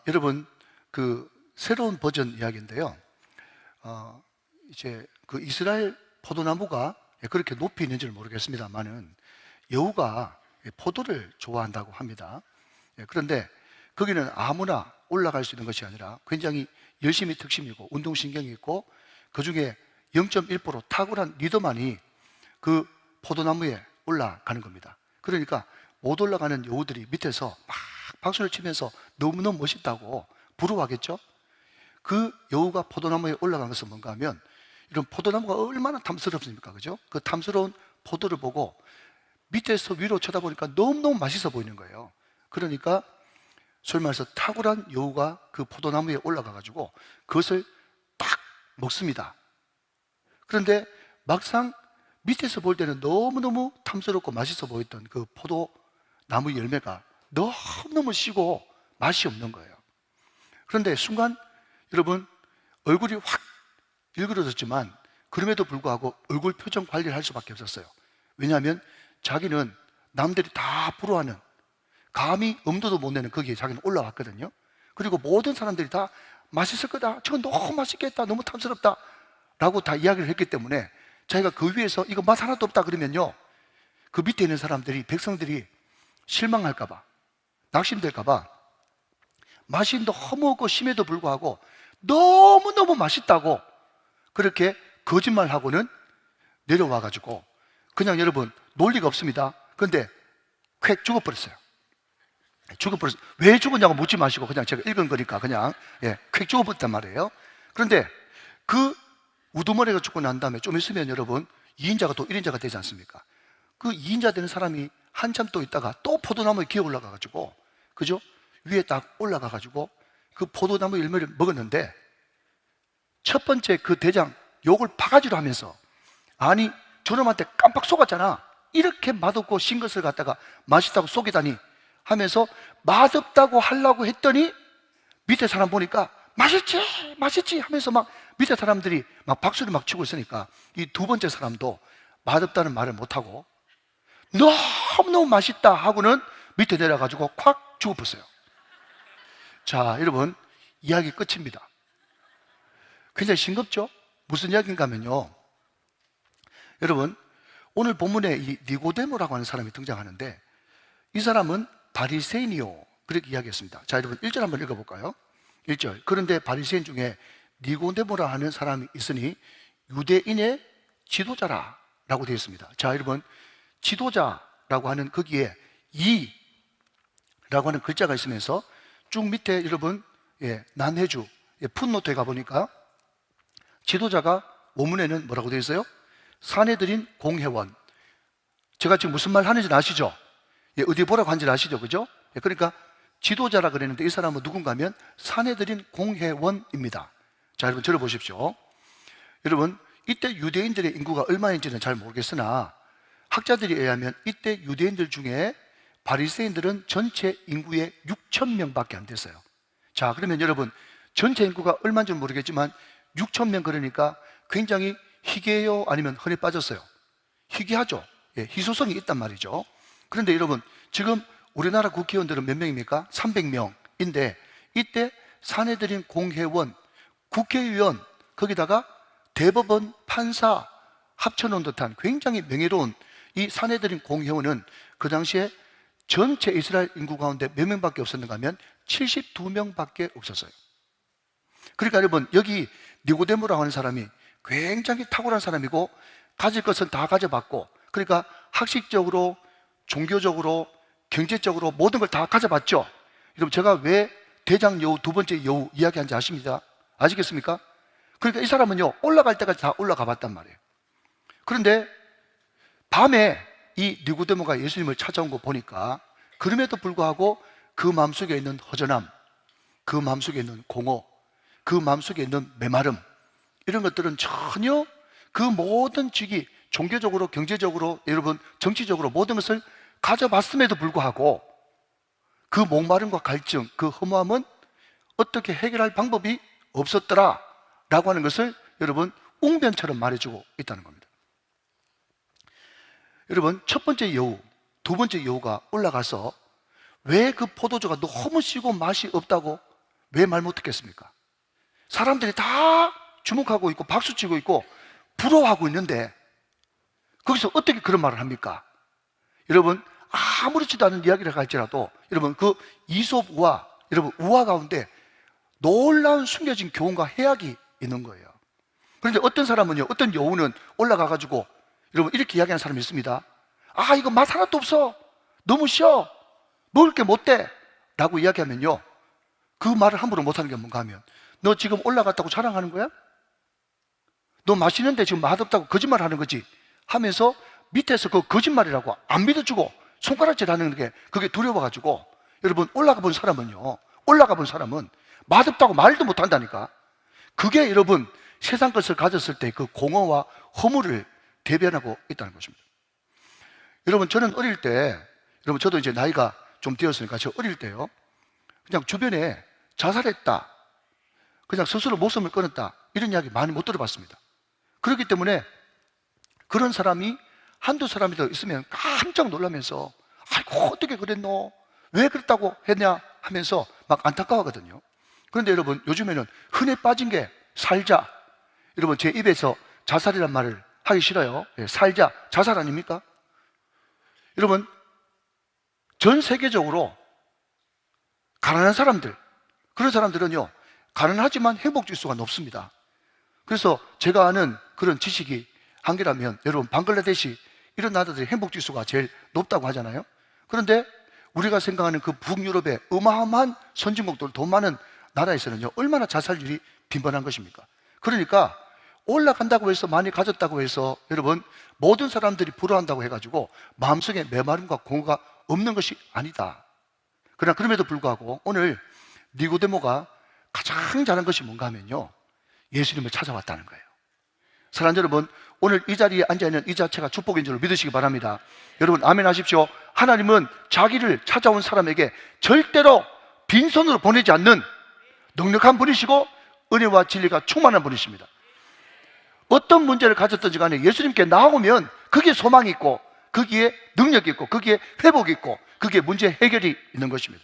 여러분, 그 새로운 버전 이야기인데요. 이제 그 이스라엘 포도나무가 그렇게 높이 있는지는 모르겠습니다만은 여우가 포도를 좋아한다고 합니다. 그런데 거기는 아무나 올라갈 수 있는 것이 아니라 굉장히 열심히 특심이고 운동신경이 있고 그 중에 0.1% 탁월한 리더만이 그 포도나무에 올라가는 겁니다. 그러니까 못 올라가는 여우들이 밑에서 막 박수를 치면서 너무너무 멋있다고 부러워하겠죠? 그 여우가 포도나무에 올라간 것은 뭔가 하면 이런 포도나무가 얼마나 탐스럽습니까? 그죠? 그 탐스러운 포도를 보고 밑에서 위로 쳐다보니까 너무너무 맛있어 보이는 거예요. 그러니까 소위 말해서 탁월한 여우가 그 포도나무에 올라가 가지고 그것을 딱 먹습니다. 그런데 막상 밑에서 볼 때는 너무너무 탐스럽고 맛있어 보였던 그 포도나무 열매가 너무너무 시고 맛이 없는 거예요. 그런데 순간 여러분 얼굴이 확 일그러졌지만 그럼에도 불구하고 얼굴 표정 관리를 할 수밖에 없었어요. 왜냐하면 자기는 남들이 다 부러워하는, 감히 엄두도 못 내는 거기에 자기는 올라왔거든요. 그리고 모든 사람들이 다 맛있을 거다, 저건 너무 맛있겠다, 너무 탐스럽다 라고 다 이야기를 했기 때문에 자기가 그 위에서 이거 맛 하나도 없다 그러면요, 그 밑에 있는 사람들이, 백성들이 실망할까 봐, 낙심될까 봐 맛이 너무 없고 심에도 불구하고 너무너무 맛있다고 그렇게 거짓말하고는 내려와가지고 그냥 여러분 논리가 없습니다. 그런데 쾌 죽어버렸어요. 죽어버렸어요. 왜 죽었냐고 묻지 마시고 그냥 제가 읽은 거니까 그냥 쾌 죽어버렸단 말이에요. 그런데 그 우두머리가 죽고 난 다음에 좀 있으면 여러분 2인자가 또 1인자가 되지 않습니까? 그 2인자 되는 사람이 한참 또 있다가 또 포도나무에 기어 올라가가지고, 그죠? 위에 딱 올라가가지고 그 포도나무 열매를 먹었는데 첫 번째 그 대장 욕을 바가지로 하면서, 아니 저놈한테 깜빡 속았잖아, 이렇게 맛없고 신 것을 갖다가 맛있다고 속이다니 하면서 맛없다고 하려고 했더니 밑에 사람 보니까 맛있지 맛있지 하면서 막 밑에 사람들이 막 박수를 막 치고 있으니까 이 두 번째 사람도 맛없다는 말을 못하고 너무너무 맛있다 하고는 밑에 내려가지고 콱 죽어버렸어요. 자, 여러분, 이야기 끝입니다. 굉장히 싱겁죠? 무슨 이야기인가 하면요, 여러분, 오늘 본문에 이 니고데모라고 하는 사람이 등장하는데 이 사람은 바리새인이요 그렇게 이야기했습니다. 자, 여러분 1절 한번 읽어볼까요? 1절. 그런데 바리새인 중에 니고데모라 하는 사람이 있으니 유대인의 지도자라 라고 되어 있습니다. 자, 여러분, 지도자라고 하는 거기에 이라고 하는 글자가 있으면서 쭉 밑에 여러분 난해주 풋노트에 가보니까 지도자가 원문에는 뭐라고 되어 있어요? 사내들인 공회원. 제가 지금 무슨 말 하는지 아시죠? 어디 보라고 하는지 아시죠? 그죠? 그러니까 지도자라 그랬는데 이 사람은 누군가 하면 사내들인 공회원입니다. 자, 여러분 들어보십시오. 여러분, 이때 유대인들의 인구가 얼마인지는 잘 모르겠으나 학자들에 의하면 이때 유대인들 중에 바리새인들은 전체 인구의 6,000명밖에 안 됐어요. 자, 그러면 여러분 전체 인구가 얼마인지 모르겠지만 6,000명, 그러니까 굉장히 희귀해요? 아니면 흔해 빠졌어요? 희귀하죠. 희소성이 있단 말이죠. 그런데 여러분, 지금 우리나라 국회의원들은 몇 명입니까? 300명인데 이때 사내들인 공회원, 국회의원, 거기다가 대법원 판사 합쳐놓은 듯한 굉장히 명예로운 이 사내들인 공회원은 그 당시에 전체 이스라엘 인구 가운데 몇 명밖에 없었는가 하면 72명밖에 없었어요. 그러니까 여러분, 여기 니고데모라고 하는 사람이 굉장히 탁월한 사람이고 가질 것은 다 가져봤고, 그러니까 학식적으로, 종교적으로, 경제적으로 모든 걸 다 가져봤죠. 여러분, 제가 왜 대장 여우, 두 번째 여우 이야기하는지 아십니까? 아시겠습니까? 그러니까 이 사람은요, 올라갈 때까지 다 올라가 봤단 말이에요. 그런데 밤에 이 니고데모가 예수님을 찾아온 거 보니까 그럼에도 불구하고 그 마음속에 있는 허전함, 그 마음속에 있는 공허, 그 마음속에 있는 메마름, 이런 것들은 전혀 그 모든 직위, 종교적으로, 경제적으로, 여러분 정치적으로 모든 것을 가져봤음에도 불구하고 그 목마름과 갈증, 그 허무함은 어떻게 해결할 방법이 없었더라 라고 하는 것을 여러분 웅변처럼 말해주고 있다는 겁니다. 여러분, 첫 번째 여우, 두 번째 여우가 올라가서 왜 그 포도주가 너무 시고 맛이 없다고 왜 말 못했겠습니까? 사람들이 다 주목하고 있고 박수치고 있고 부러워하고 있는데 거기서 어떻게 그런 말을 합니까? 여러분, 아무렇지도 않은 이야기를 할지라도 여러분, 그 이솝우화, 여러분, 우화 가운데 놀라운 숨겨진 교훈과 해악이 있는 거예요. 그런데 어떤 사람은요, 어떤 여우는 올라가가지고 여러분 이렇게 이야기하는 사람이 있습니다. 이거 맛 하나도 없어, 너무 쉬워, 먹을 게 못 돼 라고 이야기하면요, 그 말을 함부로 못하는 게 뭔가 하면, 너 지금 올라갔다고 자랑하는 거야? 너 맛있는데 지금 맛없다고 거짓말 하는 거지 하면서 밑에서 그 거짓말이라고 안 믿어주고 손가락질 하는 게 그게 두려워가지고, 여러분 올라가 본 사람은 맛없다고 말도 못 한다니까. 그게 여러분 세상 것을 가졌을 때 그 공허와 허물을 대변하고 있다는 것입니다. 여러분, 저는 어릴 때, 여러분 저도 이제 나이가 좀 되었으니까, 저 어릴 때요, 그냥 주변에 자살했다, 그냥 스스로 목숨을 끊었다, 이런 이야기 많이 못 들어봤습니다. 그렇기 때문에 그런 사람이 한두 사람이 더 있으면 깜짝 놀라면서 아이고 어떻게 그랬노, 왜 그랬다고 했냐 하면서 막 안타까워하거든요. 그런데 여러분, 요즘에는 흔해 빠진 게 살자. 여러분, 제 입에서 자살이란 말을 하기 싫어요. 살자, 자살 아닙니까? 여러분, 전 세계적으로 가난한 사람들, 그런 사람들은요, 가난하지만 행복 지수가 높습니다. 그래서 제가 아는 그런 지식이 한 개라면, 여러분, 방글라데시 이런 나라들이 행복 지수가 제일 높다고 하잖아요. 그런데 우리가 생각하는 그 북유럽의 어마어마한 선진국들, 돈 많은 나라에서는요, 얼마나 자살률이 빈번한 것입니까? 그러니까 올라간다고 해서, 많이 가졌다고 해서 여러분 모든 사람들이 부러워한다고 해가지고 마음속에 메마름과 공허가 없는 것이 아니다. 그러나 그럼에도 불구하고 오늘 니고데모가 가장 잘한 것이 뭔가 하면요, 예수님을 찾아왔다는 거예요. 사랑하는 여러분, 오늘 이 자리에 앉아있는 이 자체가 축복인 줄 믿으시기 바랍니다. 여러분 아멘 하십시오. 하나님은 자기를 찾아온 사람에게 절대로 빈손으로 보내지 않는 넉넉한 분이시고 은혜와 진리가 충만한 분이십니다. 어떤 문제를 가졌든지 간에 예수님께 나오면 거기에 소망이 있고, 거기에 능력이 있고, 거기에 회복이 있고, 거기에 문제 해결이 있는 것입니다.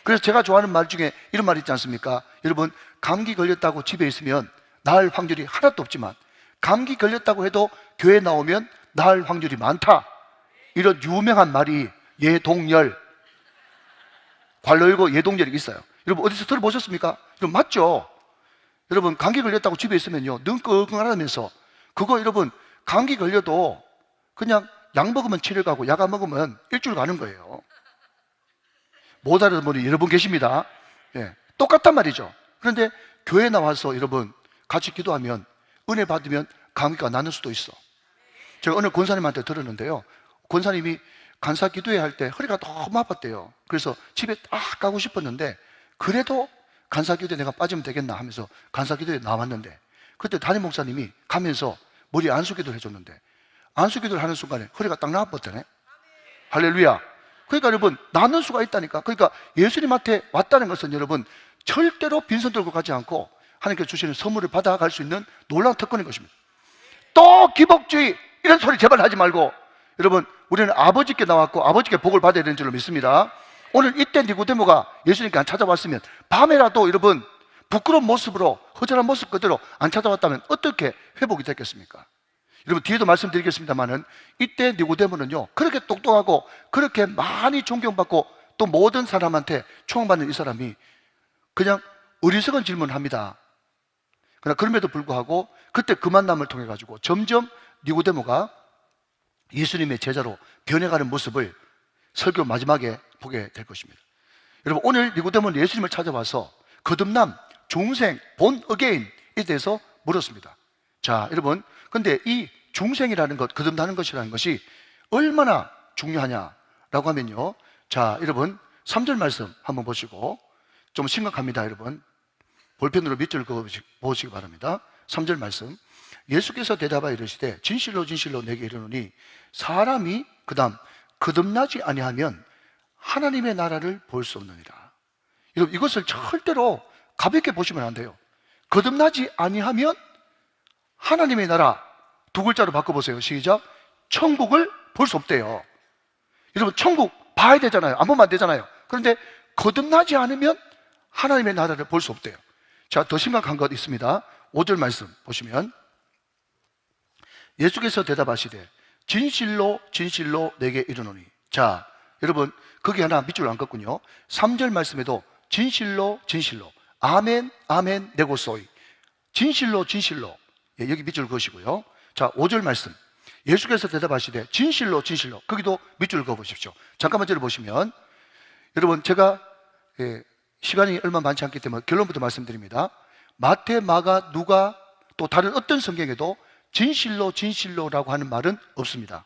그래서 제가 좋아하는 말 중에 이런 말이 있지 않습니까? 여러분, 감기 걸렸다고 집에 있으면 나을 확률이 하나도 없지만 감기 걸렸다고 해도 교회 나오면 나을 확률이 많다, 이런 유명한 말이 예동열, 관로 열고 예동열이 있어요. 여러분 어디서 들어보셨습니까? 여러분 맞죠? 여러분 감기 걸렸다고 집에 있으면요, 눈 끙끙하면서, 그거 여러분 감기 걸려도 그냥 약 먹으면 치료 가고 약 안 먹으면 일주일 가는 거예요. 못 알아듣는 분이 여러분 계십니다. 똑같단 말이죠. 그런데 교회 나와서 여러분 같이 기도하면, 은혜 받으면 감기가 나는 수도 있어. 제가 어느 권사님한테 들었는데요, 권사님이 간사 기도회 할 때 허리가 너무 아팠대요. 그래서 집에 딱 가고 싶었는데, 그래도 간사 기도에 내가 빠지면 되겠나 하면서 간사 기도에 나왔는데, 그때 담임 목사님이 가면서 머리 안수 기도를 해줬는데, 안수 기도를 하는 순간에 허리가 딱 나아버렸네. 할렐루야. 그러니까 여러분 나는 수가 있다니까. 그러니까 예수님한테 왔다는 것은 여러분 절대로 빈손 들고 가지 않고 하나님께 주시는 선물을 받아갈 수 있는 놀라운 특권인 것입니다. 또 기복주의 이런 소리 제발 하지 말고, 여러분 우리는 아버지께 나왔고 아버지께 복을 받아야 되는 줄로 믿습니다. 오늘 이때 니고데모가 예수님께 안 찾아왔으면, 밤에라도 여러분 부끄러운 모습으로, 허전한 모습 그대로 안 찾아왔다면 어떻게 회복이 됐겠습니까? 여러분 뒤에도 말씀드리겠습니다만은, 이때 니고데모는요, 그렇게 똑똑하고 그렇게 많이 존경받고 또 모든 사람한테 추앙받는 이 사람이 그냥 어리석은 질문을 합니다. 그러나 그럼에도 불구하고 그때 그 만남을 통해 가지고 점점 니고데모가 예수님의 제자로 변해가는 모습을 설교 마지막에 보게 될 것입니다. 여러분 오늘 니고데모는 예수님을 찾아와서 거듭남, 중생, 본 어게인에 대해서 물었습니다. 자 여러분, 근데 이 중생이라는 것, 거듭나는 것이라는 것이 얼마나 중요하냐라고 하면요, 자 여러분 3절 말씀 한번 보시고, 좀 심각합니다. 여러분 볼펜으로 밑줄 그어 보시기 바랍니다. 3절 말씀, 예수께서 대답하여 이르시되 진실로 진실로 내게 이르노니 사람이 그 다음 거듭나지 아니하면 하나님의 나라를 볼 수 없느니라. 여러분 이것을 절대로 가볍게 보시면 안 돼요. 거듭나지 아니하면 하나님의 나라, 두 글자로 바꿔보세요. 시작. 천국을 볼 수 없대요. 여러분 천국 봐야 되잖아요. 안 보면 안 되잖아요. 그런데 거듭나지 않으면 하나님의 나라를 볼 수 없대요. 자, 더 심각한 것 있습니다. 5절 말씀 보시면 예수께서 대답하시되 진실로 진실로 내게 이르노니. 자, 여러분 거기 하나 밑줄 안 긋군요. 3절 말씀에도 진실로 진실로 아멘 아멘 내고소이 진실로 진실로, 예, 여기 밑줄 그으시고요. 자, 5절 말씀 예수께서 대답하시되 진실로 진실로, 거기도 밑줄 그어 보십시오. 잠깐만 들어보시면 여러분 제가 시간이 얼마 많지 않기 때문에 결론부터 말씀드립니다. 마태, 마가, 누가 또 다른 어떤 성경에도 진실로 진실로라고 하는 말은 없습니다.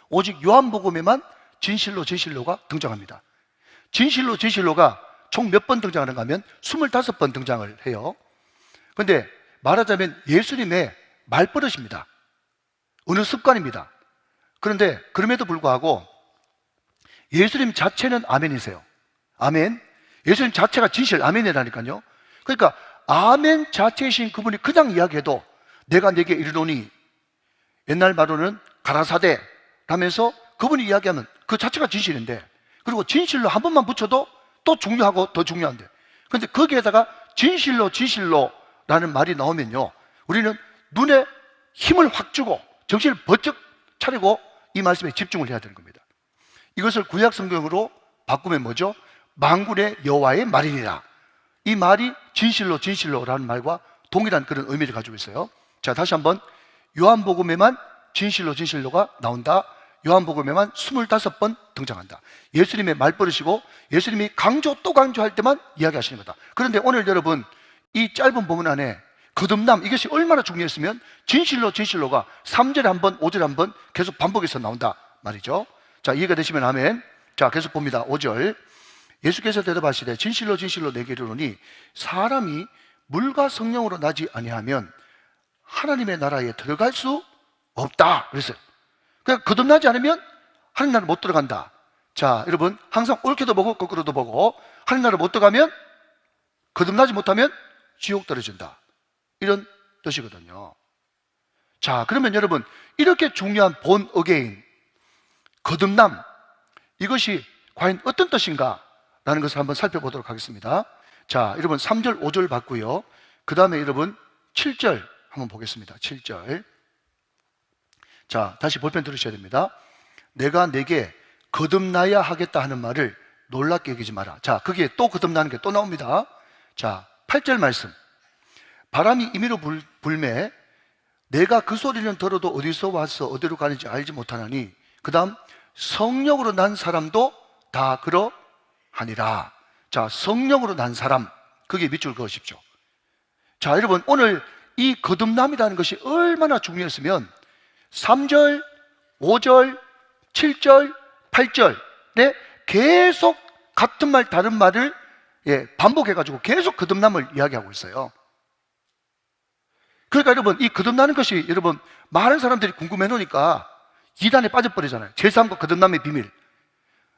오직 요한복음에만 진실로 진실로가 등장합니다. 진실로 진실로가 총 몇 번 등장하는가 하면 25번 등장을 해요. 그런데 말하자면 예수님의 말버릇입니다. 어느 습관입니다. 그런데 그럼에도 불구하고 예수님 자체는 아멘이세요. 아멘. 예수님 자체가 진실 아멘이라니까요. 그러니까 아멘 자체이신 그분이 그냥 이야기해도 내가 내게 이르노니, 옛날 말로는 가라사대 라면서 그분이 이야기하면 그 자체가 진실인데, 그리고 진실로 한 번만 붙여도 또 중요하고 더 중요한데, 그런데 거기에다가 진실로 진실로 라는 말이 나오면요, 우리는 눈에 힘을 확 주고 정신을 번쩍 차리고 이 말씀에 집중을 해야 되는 겁니다. 이것을 구약 성경으로 바꾸면 뭐죠? 만군의 여호와의 말이니라. 이 말이 진실로 진실로라는 말과 동일한 그런 의미를 가지고 있어요. 자, 다시 한번 요한복음에만 진실로 진실로가 나온다. 요한복음에만 25번 등장한다. 예수님의 말버릇이고 예수님이 강조 또 강조할 때만 이야기하시는 거다. 그런데 오늘 여러분 이 짧은 본문 안에 거듭남, 이것이 얼마나 중요했으면 진실로 진실로가 3절에 한 번, 5절에 한 번 계속 반복해서 나온다 말이죠. 자, 이해가 되시면 아멘. 자, 계속 봅니다. 5절 예수께서 대답하시되 진실로 진실로 내게 이르노니 사람이 물과 성령으로 나지 아니하면 하나님의 나라에 들어갈 수 없다 그랬어요. 그러니까 거듭나지 않으면 하나님 나라 못 들어간다. 자, 여러분 항상 옳게도 보고 거꾸로도 보고 하나님 나라 못 들어가면, 거듭나지 못하면 지옥 떨어진다, 이런 뜻이거든요. 자, 그러면 여러분 이렇게 중요한 본 어게인, 거듭남, 이것이 과연 어떤 뜻인가 라는 것을 한번 살펴보도록 하겠습니다. 자, 여러분 3절 5절 봤고요. 그 다음에 여러분 7절 한번 보겠습니다. 7절. 자, 다시 볼펜 들으셔야 됩니다. 내가 내게 거듭나야 하겠다 하는 말을 놀랍게 여기지 마라. 자, 거기에 또 거듭나는 게 또 나옵니다. 자, 8절 말씀. 바람이 임의로 불매 내가 그 소리는 들어도 어디서 와서 어디로 가는지 알지 못하나니, 그 다음 성령으로 난 사람도 다 그러하니라. 자, 성령으로 난 사람, 거기에 밑줄 그으십시오. 자, 여러분 오늘 이 거듭남이라는 것이 얼마나 중요했으면 3절, 5절, 7절, 8절에 계속 같은 말 다른 말을 반복해가지고 계속 거듭남을 이야기하고 있어요. 그러니까 여러분 이 거듭나는 것이 여러분 많은 사람들이 궁금해 놓으니까 이단에 빠져버리잖아요. 제3과 거듭남의 비밀.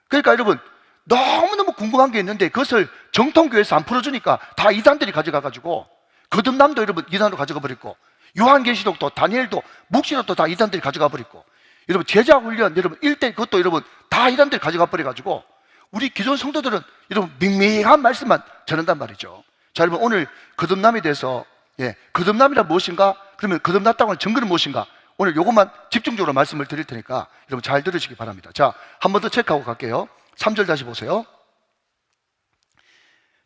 그러니까 여러분 너무너무 궁금한 게 있는데 그것을 정통교회에서 안 풀어주니까 다 이단들이 가져가가지고 거듭남도 여러분 이단으로 가져가 버리고, 요한계시록도 다니엘도 묵시록도 다 이단들이 가져가 버리고, 여러분 제자훈련 여러분 1대 그것도 여러분 다 이단들이 가져가 버려가지고 우리 기존 성도들은 여러분 밍밍한 말씀만 전한단 말이죠. 자, 여러분 오늘 거듭남에 대해서 거듭남이란 무엇인가, 그러면 거듭났다고 하는 증거는 무엇인가, 오늘 이것만 집중적으로 말씀을 드릴 테니까 여러분 잘 들으시기 바랍니다. 자, 한 번 더 체크하고 갈게요. 3절 다시 보세요.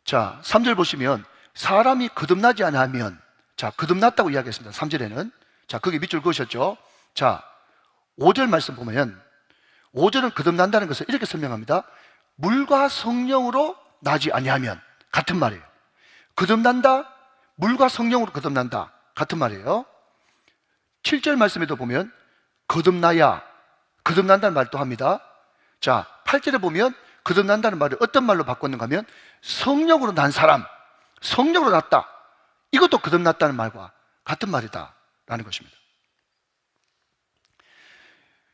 자, 3절 보시면 사람이 거듭나지 않으면, 자, 거듭났다고 이야기했습니다. 3절에는. 자, 거기 밑줄 그으셨죠? 자, 5절 말씀 보면 5절은 거듭난다는 것을 이렇게 설명합니다. 물과 성령으로 나지 아니하면, 같은 말이에요. 거듭난다, 물과 성령으로 거듭난다, 같은 말이에요. 7절 말씀에도 보면 거듭나야, 거듭난다는 말도 합니다. 자, 8절에 보면 거듭난다는 말을 어떤 말로 바꿨는가 하면 성령으로 난 사람, 성령으로 났다, 이것도 거듭났다는 말과 같은 말이다 라는 것입니다.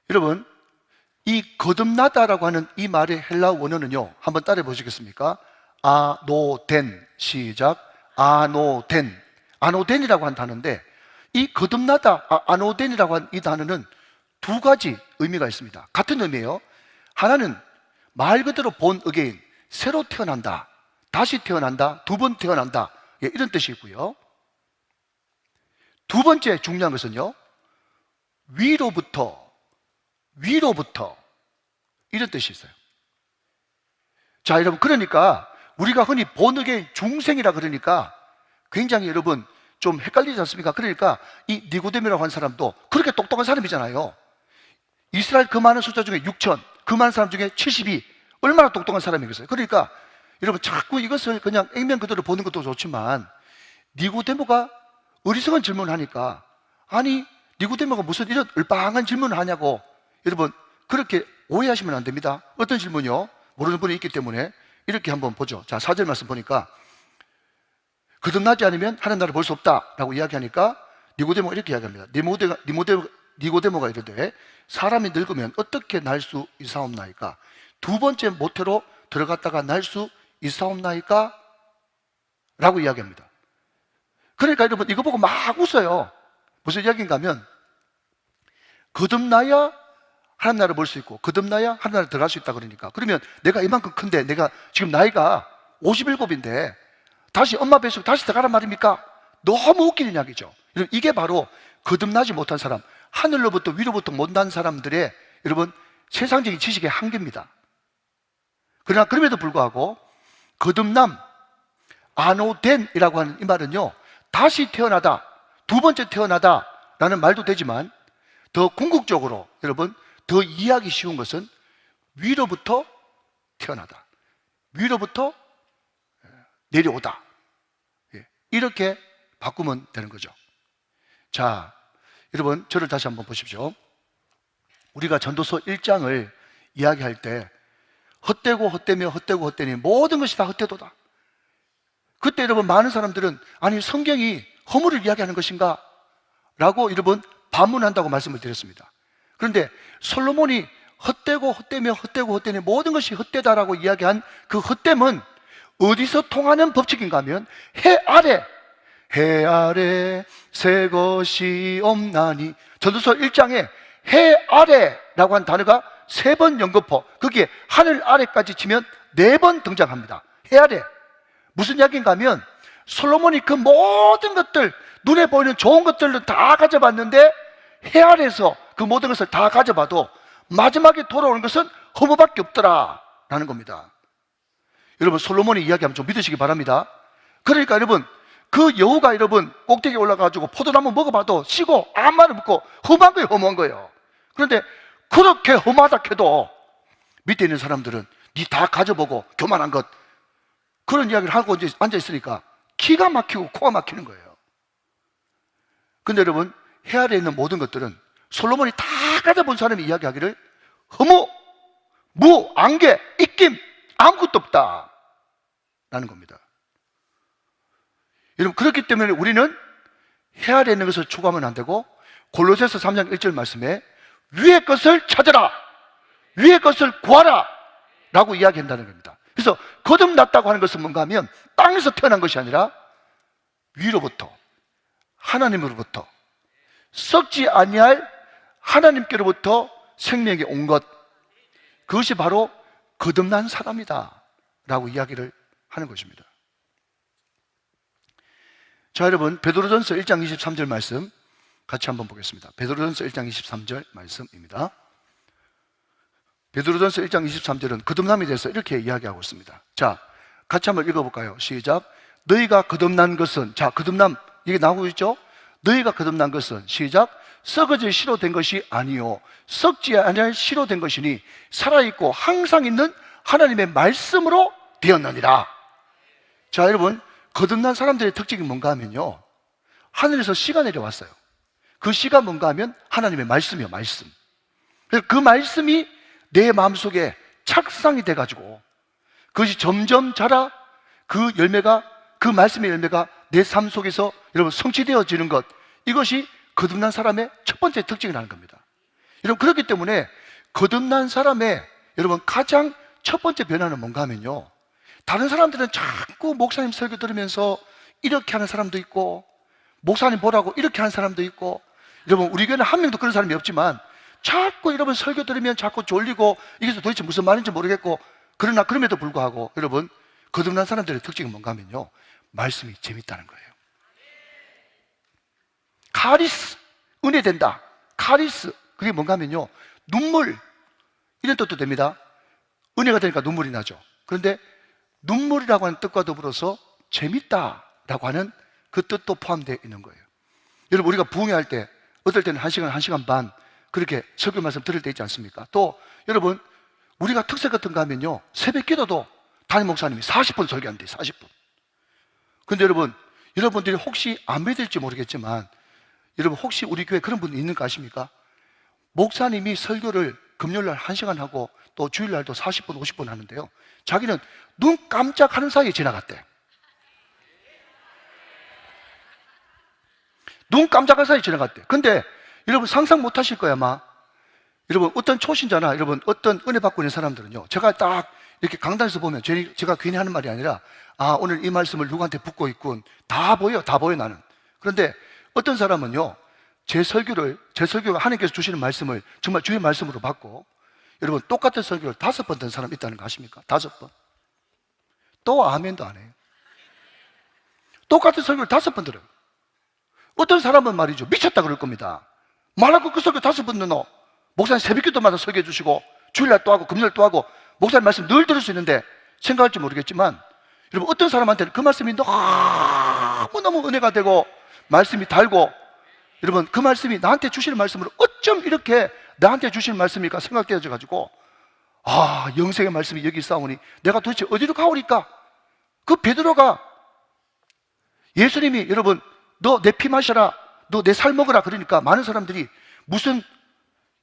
여러분 이 거듭나다라고 하는 이 말의 헬라어 원어는요, 한번 따라해 보시겠습니까? 아노덴, 시작. 아노덴. 아노덴이라고 한 단어인데 이 거듭나다, 아노덴이라고 한 이 단어는 두 가지 의미가 있습니다. 같은 의미예요. 하나는 말 그대로 본 어게인, 새로 태어난다, 다시 태어난다, 두 번 태어난다, 예, 이런 뜻이 있고요. 두 번째 중요한 것은요, 위로부터 이런 뜻이 있어요. 자, 여러분, 그러니까 우리가 흔히 본 어게인 중생이라 그러니까 굉장히 여러분 좀 헷갈리지 않습니까? 그러니까 이 니고데모라고 하는 사람도 그렇게 똑똑한 사람이잖아요. 이스라엘 그 많은 숫자 중에 6천, 그 많은 사람 중에 72, 얼마나 똑똑한 사람이겠어요. 그러니까 여러분 자꾸 이것을 그냥 액면 그대로 보는 것도 좋지만 니고데모가 어리석은 질문을 하니까, 아니 니고데모가 무슨 이런 얼빵한 질문을 하냐고 여러분 그렇게 오해하시면 안 됩니다. 어떤 질문이요? 모르는 분이 있기 때문에 이렇게 한번 보죠. 자, 4절 말씀 보니까 거듭나지 않으면 하나님 나라를 볼 수 없다라고 이야기하니까 니고데모가 이렇게 이야기합니다. 니고데모가 이르되 사람이 늙으면 어떻게 날 수 있사옵나이까? 두 번째 모태로 들어갔다가 날 수 있사옵나이까? 라고 이야기합니다. 그러니까 여러분 이거 보고 막 웃어요. 무슨 이야기인가 하면 거듭나야 하나님 나라를 볼 수 있고 거듭나야 하나님 나라에 들어갈 수 있다 그러니까, 그러면 내가 이만큼 큰데 내가 지금 나이가 57인데 다시 엄마 뱃속에 다시 들어가란 말입니까? 너무 웃기는 이야기죠. 이게 바로 거듭나지 못한 사람, 하늘로부터 위로부터 못난 사람들의 여러분 세상적인 지식의 한계입니다. 그러나 그럼에도 불구하고 거듭남, 아노덴이라고 하는 이 말은요, 다시 태어나다, 두 번째 태어나다 라는 말도 되지만 더 궁극적으로 여러분 더 이해하기 쉬운 것은 위로부터 태어나다, 위로부터 내려오다, 이렇게 바꾸면 되는 거죠. 자, 여러분 저를 다시 한번 보십시오. 우리가 전도서 1장을 이야기할 때 헛되고 헛되며 헛되고 헛되니 모든 것이 다 헛되도다. 그때 여러분 많은 사람들은 아니 성경이 허물을 이야기하는 것인가? 라고 여러분 반문한다고 말씀을 드렸습니다. 그런데 솔로몬이 헛되고 헛되며 헛되고 헛되니 모든 것이 헛되다라고 이야기한 그 헛됨은 어디서 통하는 법칙인가 하면 해 아래 새 것이 없나니, 전도서 1장에 해 아래라고 한 단어가 3번 연거푸, 거기에 하늘 아래까지 치면 4번 등장합니다. 해 아래. 무슨 이야기인가 하면 솔로몬이 그 모든 것들, 눈에 보이는 좋은 것들을 다 가져봤는데 해 아래에서 그 모든 것을 다 가져봐도 마지막에 돌아오는 것은 허무밖에 없더라 라는 겁니다. 여러분 솔로몬이 이야기하면 좀 믿으시기 바랍니다. 그러니까 여러분 그 여우가 여러분 꼭대기에 올라가지고 포도나무 먹어봐도 시고 아무 말 없고 험한 거예요, 험한 거예요. 그런데 그렇게 험하다 해도 밑에 있는 사람들은 니 다 가져보고 교만한 것, 그런 이야기를 하고 이제 앉아있으니까 기가 막히고 코가 막히는 거예요. 근데 여러분 해 아래에 있는 모든 것들은 솔로몬이 다 가져본 사람이 이야기하기를 허무, 무, 안개, 입김 아무것도 없다 라는 겁니다. 여러분 그렇기 때문에 우리는 해 아래에 있는 것을 추구하면 안 되고 골로새서 3장 1절 말씀에 위의 것을 찾아라, 위의 것을 구하라 라고 이야기한다는 겁니다. 그래서 거듭났다고 하는 것은 뭔가 하면 땅에서 태어난 것이 아니라 위로부터, 하나님으로부터 썩지 아니할 하나님께로부터 생명이 온 것, 그것이 바로 거듭난 사람이다 라고 이야기를 하는 것입니다. 자, 여러분 베드로전서 1장 23절 말씀 같이 한번 보겠습니다. 베드로전서 1장 23절 말씀입니다. 베드로전서 1장 23절은 거듭남에 대해서 이렇게 이야기하고 있습니다. 자, 같이 한번 읽어볼까요? 시작. 너희가 거듭난 것은, 자, 거듭남 이게 나오고 있죠? 너희가 거듭난 것은, 시작, 썩어질 씨로 된 것이 아니요 썩지 아니할 씨로 된 것이니 살아있고 항상 있는 하나님의 말씀으로 되었느니라. 자, 여러분 거듭난 사람들의 특징이 뭔가 하면요, 하늘에서 씨가 내려왔어요. 그 씨가 뭔가 하면 하나님의 말씀이요, 말씀. 그래서 그 말씀이 내 마음속에 착상이 돼가지고 그것이 점점 자라, 그 열매가, 그 말씀의 열매가 내 삶 속에서 여러분 성취되어지는 것, 이것이 거듭난 사람의 첫 번째 특징이라는 겁니다. 여러분 그렇기 때문에 거듭난 사람의 여러분 가장 첫 번째 변화는 뭔가 하면요, 다른 사람들은 자꾸 목사님 설교 들으면서 이렇게 하는 사람도 있고 목사님 보라고 이렇게 하는 사람도 있고, 여러분 우리 교회는 한 명도 그런 사람이 없지만 자꾸 여러분 설교 들으면 자꾸 졸리고 이게 도대체 무슨 말인지 모르겠고, 그러나 그럼에도 불구하고 여러분 거듭난 사람들의 특징이 뭔가 하면요, 말씀이 재밌다는 거예요. 카리스, 은혜 된다. 카리스, 그게 뭔가 하면요, 눈물, 이런 뜻도 됩니다. 은혜가 되니까 눈물이 나죠. 그런데 눈물이라고 하는 뜻과 더불어서 재밌다라고 하는 그 뜻도 포함되어 있는 거예요. 여러분, 우리가 부흥회할 때 어떨 때는 1시간, 1시간 반 그렇게 설교 말씀 들을 때 있지 않습니까? 또 여러분, 우리가 특색 같은 거 하면요, 새벽 기도도 담임 목사님이 40분 설교한대요. 40분. 근데 여러분, 여러분들이 혹시 안 믿을지 모르겠지만, 여러분 혹시 우리 교회에 그런 분 있는 거 아십니까? 목사님이 설교를 금요일날 1시간 하고 또 주일날도 40분, 50분 하는데요, 자기는 눈 깜짝하는 사이에 지나갔대. 눈 깜짝할 사이에 지나갔대. 근데 여러분 상상 못 하실 거야 아마. 여러분 어떤 초신자나 여러분 어떤 은혜 받고 있는 사람들은요, 제가 딱 이렇게 강단에서 보면 제가 괜히 하는 말이 아니라, 아, 오늘 이 말씀을 누구한테 붙고 있군, 다 보여 나는. 그런데 어떤 사람은요, 제 설교가 하나님께서 주시는 말씀을 정말 주의 말씀으로 받고, 여러분 똑같은 설교를 5번 든 사람 있다는 거 아십니까? 5번. 또 아멘도 안 해요. 똑같은 설교를 5번 들어요. 어떤 사람은 말이죠, 미쳤다 그럴 겁니다. 말하고 그 설교 5번 넣어. 목사님 새벽기도마다 설교해 주시고 주일날 또 하고 금요일 또 하고 목사님 말씀 늘 들을 수 있는데, 생각할지 모르겠지만 여러분 어떤 사람한테는 그 말씀이 너무너무 은혜가 되고 말씀이 달고, 여러분 그 말씀이 나한테 주시는 말씀으로 어쩜 이렇게 나한테 주시는 말씀일까 생각되어져 가지고, 아, 영생의 말씀이 여기 있사오니 내가 도대체 어디로 가오리까? 그 베드로가 예수님이 여러분 너 내 피 마셔라, 너 내 살 먹어라 그러니까 많은 사람들이 무슨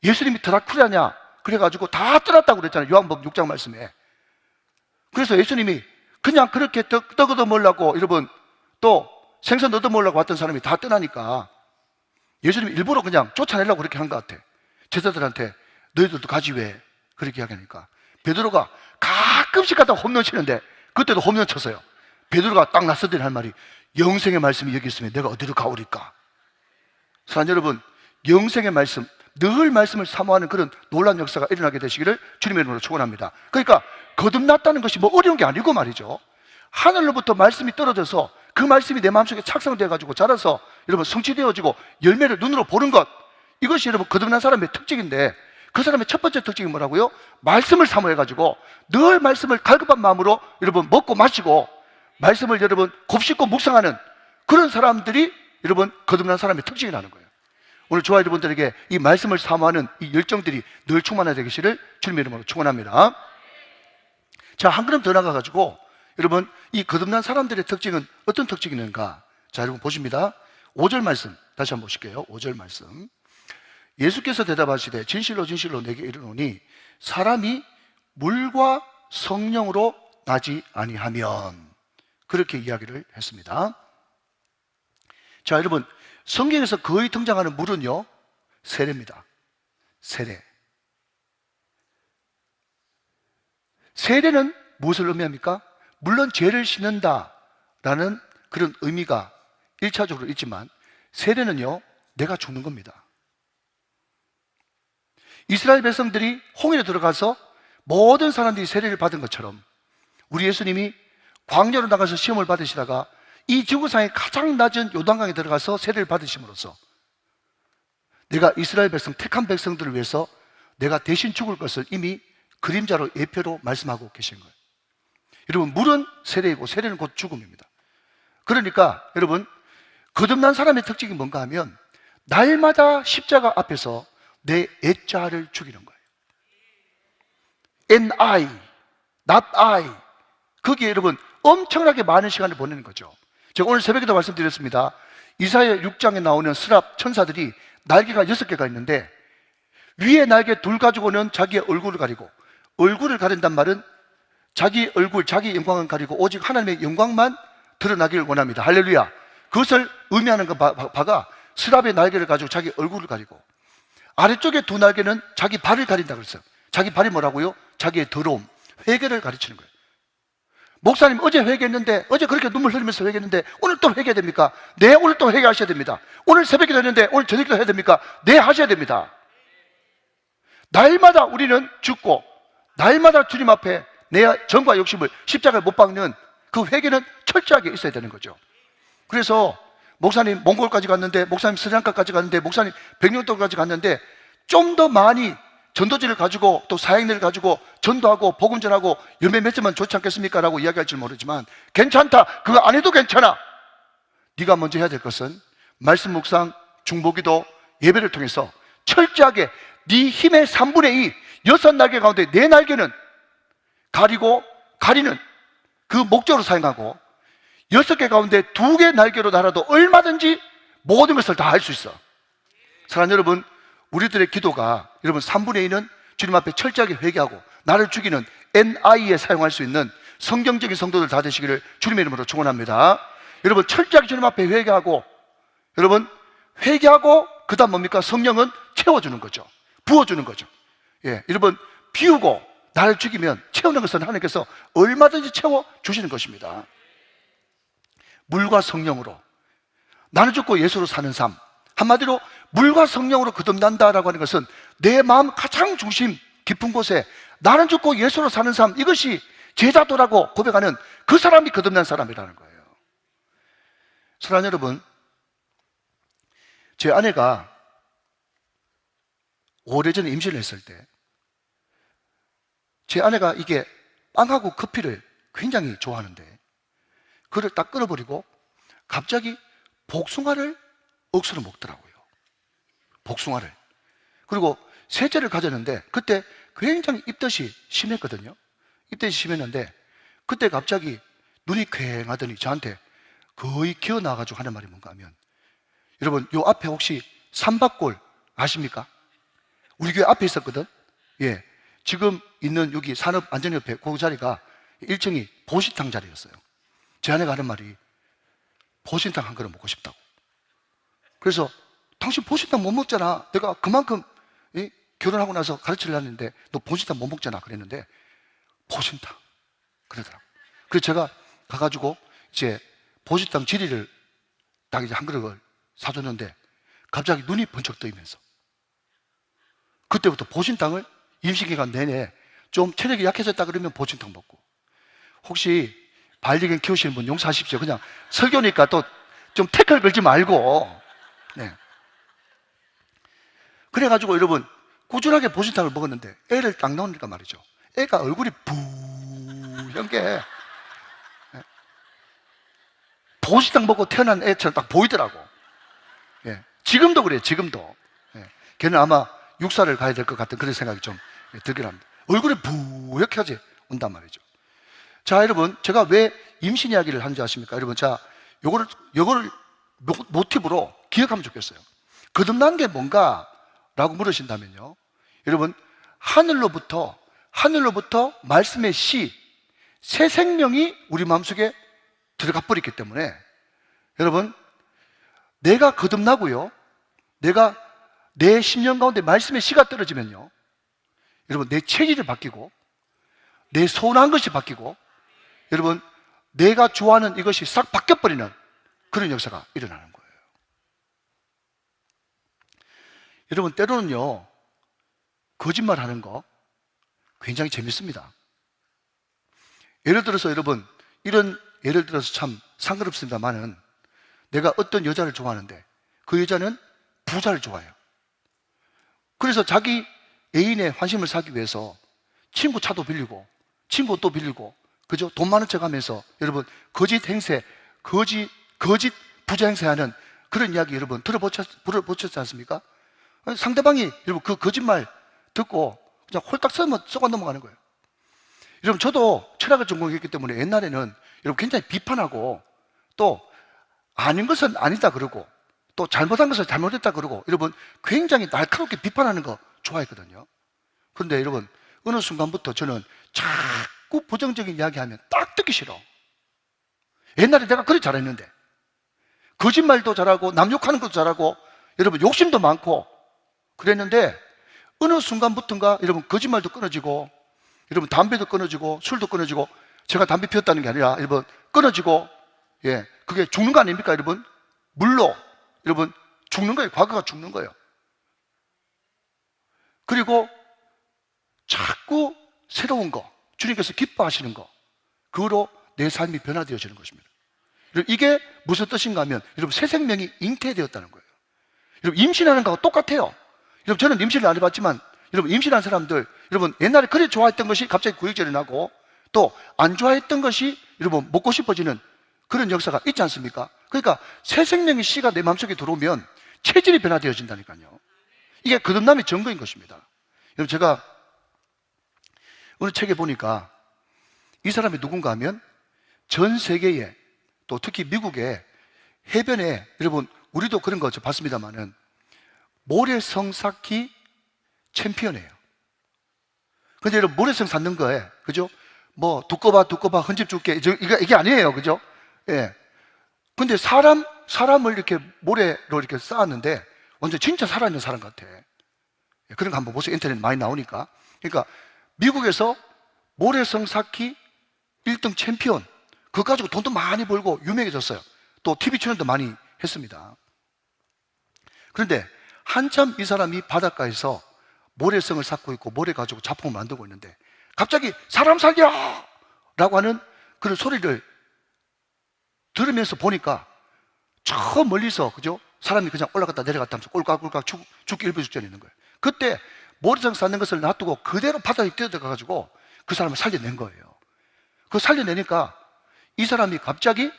예수님이 드라큘라냐 그래가지고 다 떠났다고 그랬잖아요, 요한복음 6장 말씀에. 그래서 예수님이 그냥 그렇게 떡 얻어 먹으려고, 여러분 또 생선 얻어 먹으려고 왔던 사람이 다 떠나니까 예수님이 일부러 그냥 쫓아내려고 그렇게 한 것 같아. 제자들한테 너희들도 가지 왜 그렇게 이야기하니까, 베드로가 가끔씩 갖다 홈런 치는데 그때도 홈런 쳤어요. 베드로가 딱 나서더니 할 말이, 영생의 말씀이 여기 있으면 내가 어디로 가오리까? 사랑하는 여러분, 영생의 말씀, 늘 말씀을 사모하는 그런 놀라운 역사가 일어나게 되시기를 주님의 이름으로 축원합니다. 그러니까 거듭났다는 것이 뭐 어려운 게 아니고 말이죠, 하늘로부터 말씀이 떨어져서 그 말씀이 내 마음속에 착상되어 가지고 자라서 여러분 성취되어지고 열매를 눈으로 보는 것, 이것이 여러분 거듭난 사람의 특징인데, 그 사람의 첫 번째 특징이 뭐라고요? 말씀을 사모해 가지고 늘 말씀을 갈급한 마음으로 여러분 먹고 마시고 말씀을 여러분 곱씹고 묵상하는 그런 사람들이 여러분 거듭난 사람의 특징이라는 거예요. 오늘 저와 여러분들에게 이 말씀을 사모하는 이 열정들이 늘 충만하게 되기를 주님의 이름으로 축원합니다. 자, 한 걸음 더 나가가지고 여러분 이 거듭난 사람들의 특징은 어떤 특징이 있는가? 자, 여러분 보십니다. 5절 말씀 다시 한번 보실게요. 5절 말씀. 예수께서 대답하시되 진실로 진실로 내게 이르노니 사람이 물과 성령으로 나지 아니하면, 그렇게 이야기를 했습니다. 자, 여러분 성경에서 거의 등장하는 물은요, 세례입니다. 세례. 세례는 무엇을 의미합니까? 물론 죄를 씻는다라는 그런 의미가 1차적으로 있지만, 세례는요, 내가 죽는 겁니다. 이스라엘 백성들이 홍해에 들어가서 모든 사람들이 세례를 받은 것처럼 우리 예수님이 광야로 나가서 시험을 받으시다가 이 지구상의 가장 낮은 요단강에 들어가서 세례를 받으심으로써 내가 이스라엘 백성, 택한 백성들을 위해서 내가 대신 죽을 것을 이미 그림자로 예표로 말씀하고 계신 거예요. 여러분 물은 세례이고 세례는 곧 죽음입니다. 그러니까 여러분 거듭난 사람의 특징이 뭔가 하면 날마다 십자가 앞에서 내 애자를 죽이는 거예요. And I, not I. 거기에 여러분 엄청나게 많은 시간을 보내는 거죠. 제가 오늘 새벽에도 말씀드렸습니다. 이사야 6장에 나오는 스랍 천사들이 날개가 6개가 있는데 위에 날개 둘 가지고는 자기의 얼굴을 가리고, 얼굴을 가린단 말은 자기 얼굴, 자기 영광은 가리고 오직 하나님의 영광만 드러나기를 원합니다. 할렐루야. 그것을 의미하는 바가 스랍의 날개를 가지고 자기 얼굴을 가리고, 아래쪽에 두 날개는 자기 발을 가린다고 그랬어요. 자기 발이 뭐라고요? 자기의 더러움, 회개를 가르치는 거예요. 목사님 어제 회개했는데, 어제 그렇게 눈물 흘리면서 회개했는데 오늘 또 회개해야 됩니까? 네, 오늘 또 회개하셔야 됩니다. 오늘 새벽에 했는데 오늘 저녁에 해야 됩니까? 네, 하셔야 됩니다. 날마다 우리는 죽고 날마다 주님 앞에 내 정과 욕심을 십자가에 못 박는 그 회개는 철저하게 있어야 되는 거죠. 그래서 목사님 몽골까지 갔는데, 목사님 스리랑카까지 갔는데, 목사님 백령도까지 갔는데 좀 더 많이 전도지를 가지고 또 사역을 가지고 전도하고 복음 전하고 열매 맺으면 좋지 않겠습니까? 라고 이야기할지 모르지만 괜찮다, 그거 안 해도 괜찮아. 네가 먼저 해야 될 것은 말씀 묵상, 중보기도, 예배를 통해서 철저하게 네 힘의 3분의 2, 6날개 가운데 4날개는 가리는 그 목적으로 사용하고 6개 가운데 2개 날개로 날아도 얼마든지 모든 것을 다 할 수 있어. 사랑하는 여러분, 우리들의 기도가 여러분 3분의 2는 주님 앞에 철저하게 회개하고 나를 죽이는 NI에 사용할 수 있는 성경적인 성도들 다 되시기를 주님의 이름으로 축원합니다. 여러분 철저하게 주님 앞에 회개하고, 여러분 회개하고 그 다음 뭡니까? 성령은 채워주는 거죠. 부어주는 거죠. 예, 여러분 비우고 나를 죽이면 채우는 것은 하나님께서 얼마든지 채워주시는 것입니다. 물과 성령으로 나는 죽고 예수로 사는 삶, 한마디로 물과 성령으로 거듭난다라고 하는 것은 내 마음 가장 중심 깊은 곳에 나는 죽고 예수로 사는 삶, 이것이 제자도라고 고백하는 그 사람이 거듭난 사람이라는 거예요. 사랑하는 여러분, 제 아내가 오래전에 임신을 했을 때 제 아내가 이게 빵하고 커피를 굉장히 좋아하는데 그걸 딱 끊어버리고 갑자기 복숭아를 억수로 먹더라고요. 복숭아를. 그리고 셋째를 가졌는데 그때 굉장히 입덧이 심했거든요. 입덧이 심했는데 그때 갑자기 눈이 퀭하더니 저한테 거의 기어나와가지고 하는 말이 뭔가 하면, 여러분 요 앞에 혹시 삼박골 아십니까? 우리 교회 앞에 있었거든. 예, 지금 있는 여기 산업안전협회 그 자리가 1층이 보신탕 자리였어요. 제 아내가 하는 말이 보신탕 한 그릇 먹고 싶다고. 그래서 당신 보신탕 못 먹잖아. 내가 그만큼 결혼하고 나서 가르치려 했는데 너 보신탕 못 먹잖아. 그랬는데 보신탕 그러더라고. 그래서 제가 가가지고 이제 보신탕 지리를 딱 이제 한 그릇을 사줬는데 갑자기 눈이 번쩍 뜨이면서 그때부터 보신탕을 임신기간 내내 좀 체력이 약해졌다 그러면 보신탕 먹고, 혹시 반려견 키우시는 분 용서하십시오. 그냥 설교니까 또 좀 태클 걸지 말고. 네. 그래가지고 여러분 꾸준하게 보신탕을 먹었는데 애를 딱 낳으니까 말이죠, 애가 얼굴이 부연 게 네. 보신탕 먹고 태어난 애처럼 딱 보이더라고. 예. 지금도 그래요. 지금도. 예. 걔는 아마 육사를 가야 될 것 같은 그런 생각이 좀 들긴 합니다. 얼굴이 부옇게 온단 말이죠. 자, 여러분 제가 왜 임신 이야기를 하는지 아십니까? 여러분, 자, 요거를 모티브로 기억하면 좋겠어요. 거듭난 게 뭔가? 라고 물으신다면요, 여러분 하늘로부터 말씀의 씨, 새 생명이 우리 마음속에 들어가 버렸기 때문에 여러분 내가 거듭나고요, 내가 내 심령 가운데 말씀의 씨가 떨어지면요, 여러분 내 체질이 바뀌고 내 소원한 것이 바뀌고 여러분 내가 좋아하는 이것이 싹 바뀌어버리는 그런 역사가 일어나는 거예요. 여러분 때로는요 거짓말하는 거 굉장히 재밌습니다. 예를 들어서 여러분 이런 예를 들어서 참 상관없습니다만은 내가 어떤 여자를 좋아하는데 그 여자는 부자를 좋아해요. 그래서 자기 애인의 환심을 사기 위해서 친구 차도 빌리고 친구 옷도 빌리고, 그죠? 돈 많은 척 하면서 여러분 거짓 행세, 거짓 부자 행세하는 그런 이야기 여러분 들어보셨지 않습니까? 아니, 상대방이 여러분 그 거짓말 듣고 그냥 홀딱 썩어 넘어가는 거예요. 여러분 저도 철학을 전공했기 때문에 옛날에는 여러분 굉장히 비판하고 또 아닌 것은 아니다 그러고 또 잘못한 것을 잘못했다 그러고 여러분 굉장히 날카롭게 비판하는 거 좋아했거든요. 그런데 여러분 어느 순간부터 저는 자꾸 부정적인 이야기하면 딱 듣기 싫어. 옛날에 내가 그래 잘했는데 거짓말도 잘하고 남 욕하는 것도 잘하고 여러분 욕심도 많고 그랬는데 어느 순간부터인가 여러분 거짓말도 끊어지고 여러분 담배도 끊어지고 술도 끊어지고, 제가 담배 피웠다는 게 아니라 여러분 끊어지고, 예, 그게 죽는 거 아닙니까 여러분? 물로 여러분 죽는 거예요. 과거가 죽는 거예요. 그리고 자꾸 새로운 거, 주님께서 기뻐하시는 거, 그거로 내 삶이 변화되어지는 것입니다. 여러분, 이게 무슨 뜻인가 하면 여러분 새 생명이 잉태되었다는 거예요. 여러분 임신하는 거하고 똑같아요. 여러분 저는 임신을 안 해봤지만 여러분 임신한 사람들, 여러분 옛날에 그래 좋아했던 것이 갑자기 구역질이 나고 또 안 좋아했던 것이 여러분 먹고 싶어지는 그런 역사가 있지 않습니까? 그러니까 새 생명의 씨가 내 마음속에 들어오면 체질이 변화되어진다니까요. 이게 거듭남의 증거인 것입니다. 여러분 제가 어느 책에 보니까 이 사람이 누군가 하면 전 세계에 또 특히 미국의 해변에, 여러분 우리도 그런 거 봤습니다만은 모래성 쌓기 챔피언이에요. 근데 여러분 모래성 쌓는 거에 그죠? 뭐 두꺼봐 헌집 줄게 이게 아니에요, 그죠? 예. 근데 사람을 이렇게 모래로 이렇게 쌓았는데 완전 진짜 살아있는 사람 같아. 그런 거 한번 보세요. 인터넷 많이 나오니까. 그러니까 미국에서 모래성 쌓기 1등 챔피언, 그거 가지고 돈도 많이 벌고 유명해졌어요. 또 TV 출연도 많이 했습니다. 그런데 한참 이 사람이 바닷가에서 모래성을 쌓고 있고 모래 가지고 작품을 만들고 있는데 갑자기 사람 살려! 라고 하는 그런 소리를 들으면서 보니까 저 멀리서, 그죠? 사람이 그냥 올라갔다 내려갔다 하면서 꼴깍꼴깍 죽기 일부 직전에 있는 거예요. 그때 모래성 쌓는 것을 놔두고 그대로 바다에 뛰어들어가가지고 그 사람을 살려낸 거예요. 그 살려내니까 이 사람이 갑자기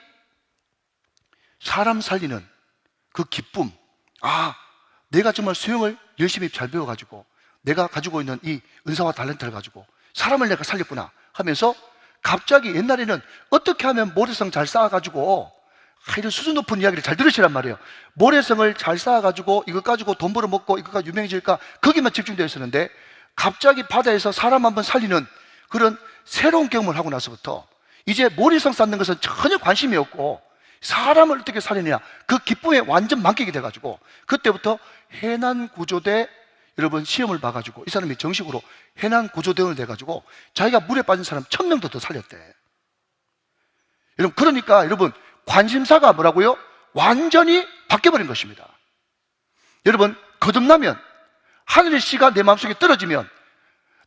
사람 살리는 그 기쁨, 아, 내가 정말 수영을 열심히 잘 배워가지고 내가 가지고 있는 이 은사와 탤런트를 가지고 사람을 내가 살렸구나 하면서 갑자기 옛날에는 어떻게 하면 모래성 잘 쌓아가지고 이런 수준 높은 이야기를 잘 들으시란 말이에요. 모래성을 잘 쌓아가지고 이것 가지고 돈 벌어먹고 이것가 유명해질까 거기만 집중되어 있었는데 갑자기 바다에서 사람 한번 살리는 그런 새로운 경험을 하고 나서부터 이제 모래성 쌓는 것은 전혀 관심이 없고 사람을 어떻게 살리느냐 그 기쁨에 완전 만끽이 돼가지고 그때부터 해난구조대 여러분 시험을 봐가지고 이 사람이 정식으로 해난구조대원이 돼가지고 자기가 물에 빠진 사람 1000명도 더 살렸대. 여러분 그러니까 여러분 관심사가 뭐라고요? 완전히 바뀌어버린 것입니다. 여러분 거듭나면 하늘의 씨가 내 마음속에 떨어지면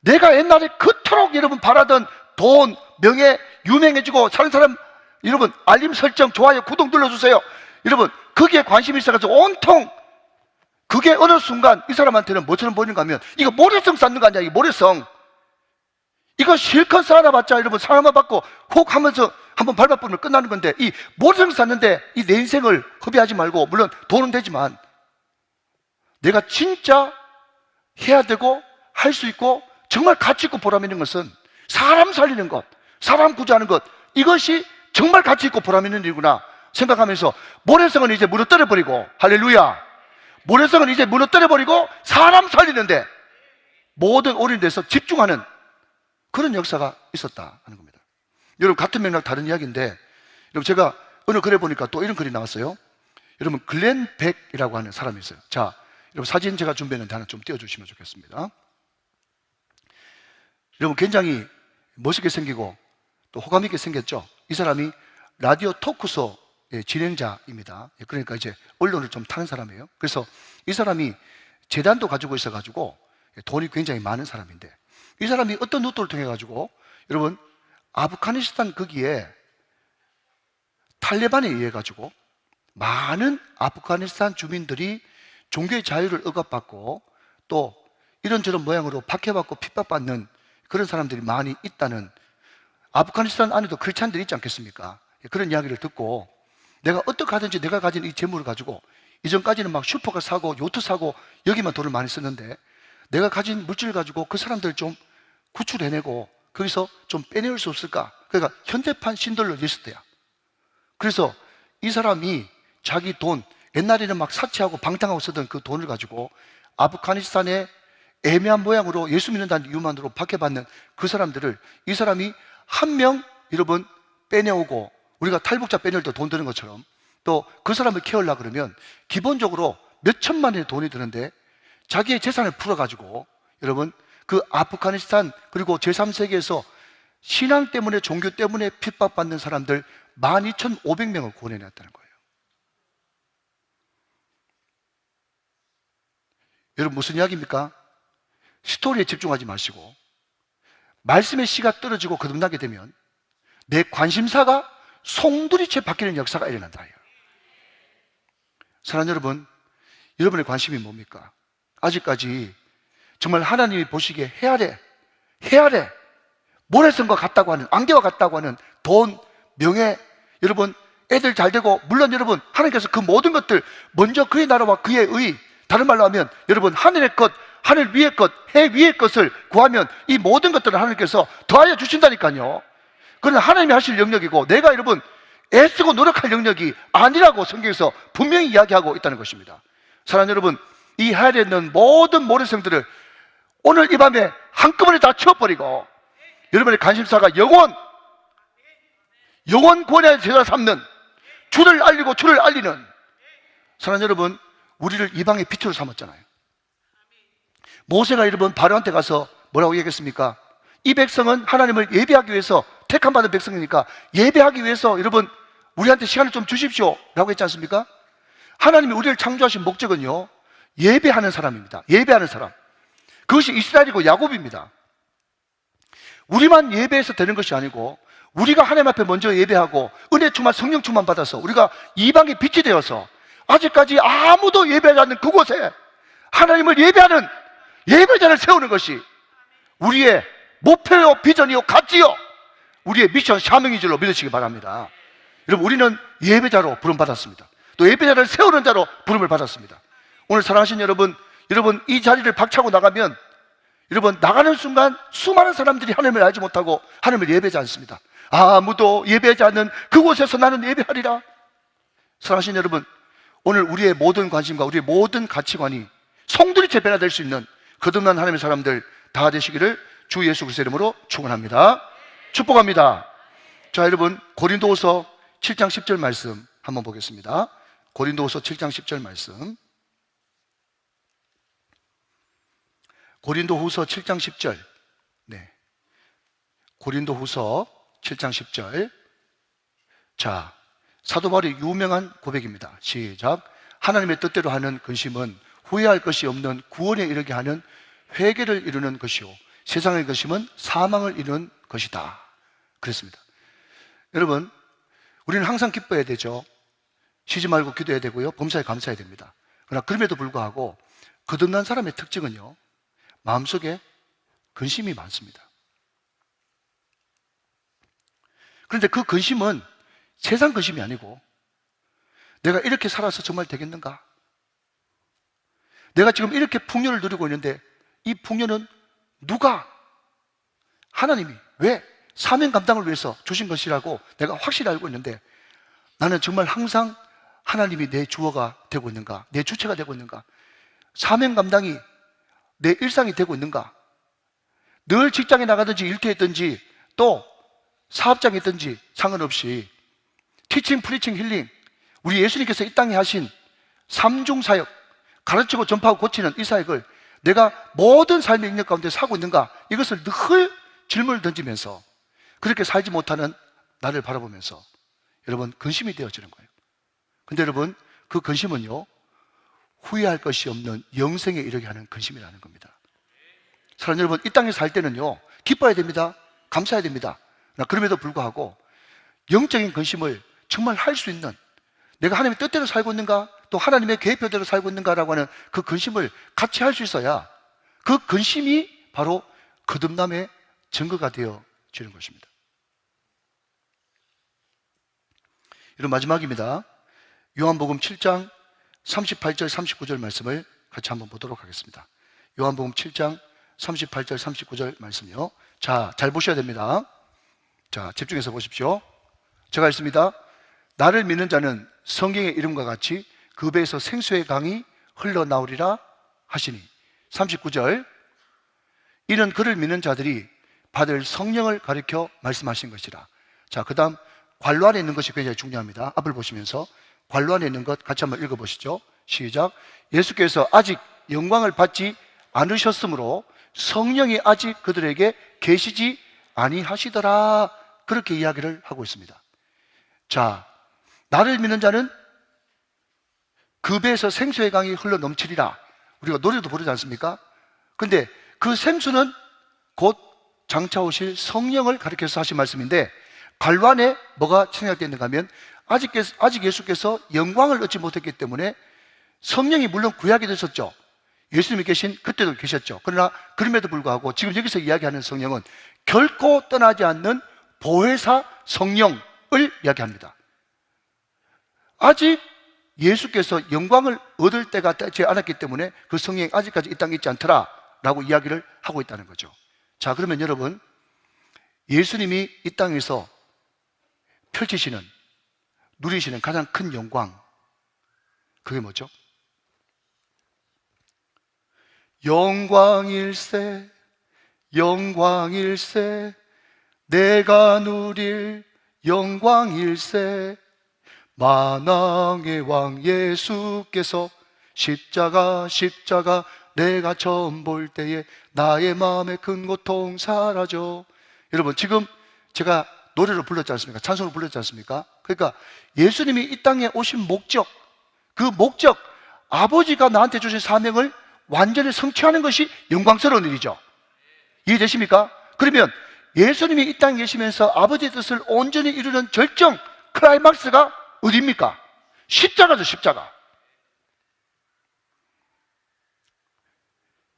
내가 옛날에 그토록 여러분 바라던 돈, 명예, 유명해지고 사는 사람 여러분 알림 설정, 좋아요, 구독 눌러주세요. 여러분 거기에 관심이 있어가지고 온통 그게 어느 순간 이 사람한테는 뭐처럼 보이는가 하면 이거 모래성 쌓는 거 아니야, 이 모래성. 이거 실컷 쌓아봤자 여러분 사랑만 받고 혹 하면서 한번 밟아보면 끝나는 건데 이 모래성 쌓는데 이 내 인생을 허비하지 말고 물론 돈은 되지만 내가 진짜 해야 되고 할 수 있고 정말 가치 있고 보람 있는 것은 사람 살리는 것, 사람 구조하는 것, 이것이 정말 가치 있고 보람 있는 일이구나 생각하면서 모래성은 이제 무너뜨려버리고, 할렐루야, 모래성은 이제 무너뜨려버리고 사람 살리는데 모든 올인돼서 집중하는 그런 역사가 있었다 하는 겁니다. 여러분 같은 맥락 다른 이야기인데 여러분 제가 어느 글에 보니까 또 이런 글이 나왔어요. 여러분 글렌 백이라고 하는 사람이 있어요. 자, 여러분 사진 제가 준비했는데 하나 좀 띄워주시면 좋겠습니다. 여러분 굉장히 멋있게 생기고 또 호감 있게 생겼죠. 이 사람이 라디오 토크쇼 진행자입니다. 그러니까 이제 언론을 좀 타는 사람이에요. 그래서 이 사람이 재단도 가지고 있어가지고 돈이 굉장히 많은 사람인데 이 사람이 어떤 루트를 통해 가지고 여러분 아프가니스탄 거기에 탈레반에 의해 가지고 많은 아프가니스탄 주민들이 종교의 자유를 억압받고 또 이런저런 모양으로 박해받고 핍박받는 그런 사람들이 많이 있다는, 아프가니스탄 안에도 크리스찬들이 있지 않겠습니까? 그런 이야기를 듣고 내가 어떻게 하든지 내가 가진 이 재물을 가지고 이전까지는 막 슈퍼카 사고 요트 사고 여기만 돈을 많이 썼는데 내가 가진 물질을 가지고 그 사람들을 좀 구출해내고 거기서 좀 빼내올 수 없을까? 그러니까 현대판 신들러 리스트야. 그래서 이 사람이 자기 돈, 옛날에는 막 사치하고 방탕하고 쓰던 그 돈을 가지고 아프가니스탄에 애매한 모양으로 예수 믿는다는 이유만으로 박해받는 그 사람들을 이 사람이 한 명 여러분 빼내오고, 우리가 탈북자 빼낼 때 돈 드는 것처럼 또 그 사람을 키우려고 그러면 기본적으로 몇 천만 원의 돈이 드는데 자기의 재산을 풀어가지고 여러분 그 아프가니스탄 그리고 제3세계에서 신앙 때문에 종교 때문에 핍박받는 사람들 12,500명을 구원해냈다는 거예요. 여러분 무슨 이야기입니까? 스토리에 집중하지 마시고 말씀의 씨가 떨어지고 거듭나게 되면 내 관심사가 송두리째 바뀌는 역사가 일어난다. 사랑하는 여러분, 여러분의 관심이 뭡니까? 아직까지 정말 하나님이 보시기에 해아래 모래성과 같다고 하는, 안개와 같다고 하는 돈, 명예, 여러분 애들 잘 되고, 물론 여러분 하나님께서 그 모든 것들, 먼저 그의 나라와 그의 의, 다른 말로 하면 여러분 하늘의 것, 하늘 위의 것, 해 위의 것을 구하면 이 모든 것들을 하나님께서 더하여 주신다니까요. 그건 하나님이 하실 영역이고, 내가 여러분 애쓰고 노력할 영역이 아니라고 성경에서 분명히 이야기하고 있다는 것입니다. 사랑하는 여러분, 이 하늘에 있는 모든 모래성들을 오늘 이 밤에 한꺼번에 다 치워버리고, 여러분의 관심사가 영원 구원의 제자 삼는, 주를 알리고 주를 알리는, 사랑하는 여러분, 우리를 이방의 빛으로 삼았잖아요. 모세가 여러분 바로한테 가서 뭐라고 얘기했습니까? 이 백성은 하나님을 예배하기 위해서 택함 받은 백성이니까 예배하기 위해서 여러분 우리한테 시간을 좀 주십시오 라고 했지 않습니까? 하나님이 우리를 창조하신 목적은요, 예배하는 사람입니다. 예배하는 사람. 그것이 이스라엘이고 야곱입니다. 우리만 예배해서 되는 것이 아니고, 우리가 하나님 앞에 먼저 예배하고 은혜 충만, 성령 충만 받아서 우리가 이방의 빛이 되어서 아직까지 아무도 예배하지 않는 그곳에 하나님을 예배하는 예배자를 세우는 것이 우리의 목표요, 비전이요, 가치요, 우리의 미션, 사명인 줄로 믿으시기 바랍니다. 여러분, 우리는 예배자로 부름받았습니다. 또 예배자를 세우는 자로 부름을 받았습니다. 오늘 사랑하신 여러분, 이 자리를 박차고 나가면 여러분 나가는 순간 수많은 사람들이 하나님을 알지 못하고 하나님을 예배하지 않습니다. 아무도 예배하지 않는 그곳에서 나는 예배하리라. 사랑하신 여러분, 오늘 우리의 모든 관심과 우리의 모든 가치관이 송두리째 변화될 수 있는 거듭난 하나님의 사람들 다 되시기를 주 예수 그리스도의 이름으로 축원합니다. 축복합니다. 자, 여러분, 고린도후서 7장 10절 말씀 한번 보겠습니다. 고린도후서 7장 10절 말씀. 고린도후서 7장 10절. 네. 고린도후서 7장 10절. 자, 사도 바울의 유명한 고백입니다. 시작. 하나님의 뜻대로 하는 근심은 후회할 것이 없는 구원에 이르게 하는 회개를 이루는 것이요, 세상의 근심은 사망을 이루는 것이다. 그랬습니다. 여러분, 우리는 항상 기뻐해야 되죠. 쉬지 말고 기도해야 되고요, 범사에 감사해야 됩니다. 그러나 그럼에도 불구하고 거듭난 사람의 특징은요, 마음속에 근심이 많습니다. 그런데 그 근심은 세상 근심이 아니고, 내가 이렇게 살아서 정말 되겠는가? 내가 지금 이렇게 풍요를 누리고 있는데 이 풍요는 누가, 하나님이 왜 사명 감당을 위해서 주신 것이라고 내가 확실히 알고 있는데, 나는 정말 항상 하나님이 내 주어가 되고 있는가, 내 주체가 되고 있는가, 사명 감당이 내 일상이 되고 있는가? 늘 직장에 나가든지 일터에 있든지 또 사업장에 있든지 상관없이 티칭, 프리칭, 힐링, 우리 예수님께서 이 땅에 하신 삼중 사역, 가르치고 전파하고 고치는 이 사역을 내가 모든 삶의 영역 가운데 사고 있는가? 이것을 늘 질문을 던지면서 그렇게 살지 못하는 나를 바라보면서 여러분 근심이 되어지는 거예요. 근데 여러분, 그 근심은요, 후회할 것이 없는 영생에 이르게 하는 근심이라는 겁니다. 사랑하는 여러분, 이 땅에 살 때는요, 기뻐야 됩니다. 감사해야 됩니다. 그럼에도 불구하고 영적인 근심을 정말 할 수 있는, 내가 하나님의 뜻대로 살고 있는가, 또 하나님의 계획표대로 살고 있는가라고 하는 그 근심을 같이 할 수 있어야 그 근심이 바로 거듭남의 증거가 되어지는 것입니다. 이런 마지막입니다. 요한복음 7장 38절 39절 말씀을 같이 한번 보도록 하겠습니다. 요한복음 7장 38절 39절 말씀이요. 자, 잘 보셔야 됩니다. 자, 집중해서 보십시오. 제가 읽습니다. 나를 믿는 자는 성경의 이름과 같이 그 배에서 생수의 강이 흘러나오리라 하시니. 39절. 이는 그를 믿는 자들이 받을 성령을 가리켜 말씀하신 것이라. 자, 그 다음 관로 안에 있는 것이 굉장히 중요합니다. 앞을 보시면서 관로 안에 있는 것 같이 한번 읽어보시죠. 시작. 예수께서 아직 영광을 받지 않으셨으므로 성령이 아직 그들에게 계시지 아니하시더라. 그렇게 이야기를 하고 있습니다. 자, 나를 믿는 자는 그 배에서 생수의 강이 흘러 넘치리라. 우리가 노래도 부르지 않습니까? 근데 그 생수는 곧 장차 오실 성령을 가리켜서 하신 말씀인데, 갈관에 뭐가 생략되어 있는가 하면 아직 예수께서 영광을 얻지 못했기 때문에 성령이 물론 구약이 되셨죠. 예수님이 계신 그때도 계셨죠. 그러나 그럼에도 불구하고 지금 여기서 이야기하는 성령은 결코 떠나지 않는 보혜사 성령을 이야기합니다. 아직 예수께서 영광을 얻을 때가 되지 않았기 때문에 그 성령이 아직까지 이 땅에 있지 않더라 라고 이야기를 하고 있다는 거죠. 자, 그러면 여러분, 예수님이 이 땅에서 펼치시는, 누리시는 가장 큰 영광, 그게 뭐죠? 영광일세, 영광일세, 내가 누릴 영광일세, 만왕의 왕 예수께서 십자가 내가 처음 볼 때에 나의 마음의 큰 고통 사라져. 여러분, 지금 제가 노래로 불렀지 않습니까? 찬송으로 불렀지 않습니까? 그러니까 예수님이 이 땅에 오신 목적, 그 목적, 아버지가 나한테 주신 사명을 완전히 성취하는 것이 영광스러운 일이죠. 이해되십니까? 그러면 예수님이 이 땅에 계시면서 아버지의 뜻을 온전히 이루는 절정, 클라이막스가 어디입니까? 십자가죠, 십자가.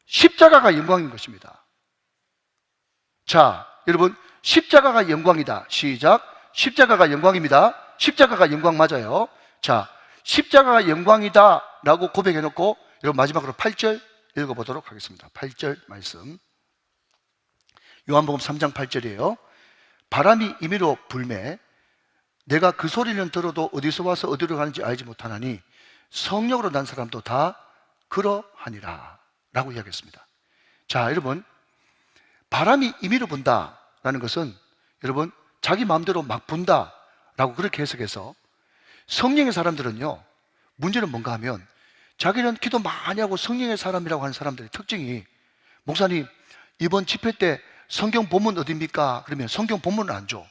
십자가가 영광인 것입니다. 자, 여러분, 십자가가 영광이다. 시작. 십자가가 영광입니다. 십자가가 영광 맞아요. 자, 십자가가 영광이다 라고 고백해놓고 여러분 마지막으로 8절 읽어보도록 하겠습니다. 8절 말씀, 요한복음 3장 8절이에요. 바람이 임의로 불매 내가 그 소리는 들어도 어디서 와서 어디로 가는지 알지 못하나니 성령으로 난 사람도 다 그러하니라 라고 이야기했습니다. 자, 여러분, 바람이 임의로 분다라는 것은 여러분 자기 마음대로 막 분다 라고 그렇게 해석해서, 성령의 사람들은요, 문제는 뭔가 하면 자기는 기도 많이 하고 성령의 사람이라고 하는 사람들의 특징이, 목사님 이번 집회 때 성경 본문 어디입니까? 그러면 성경 본문을 안 줘.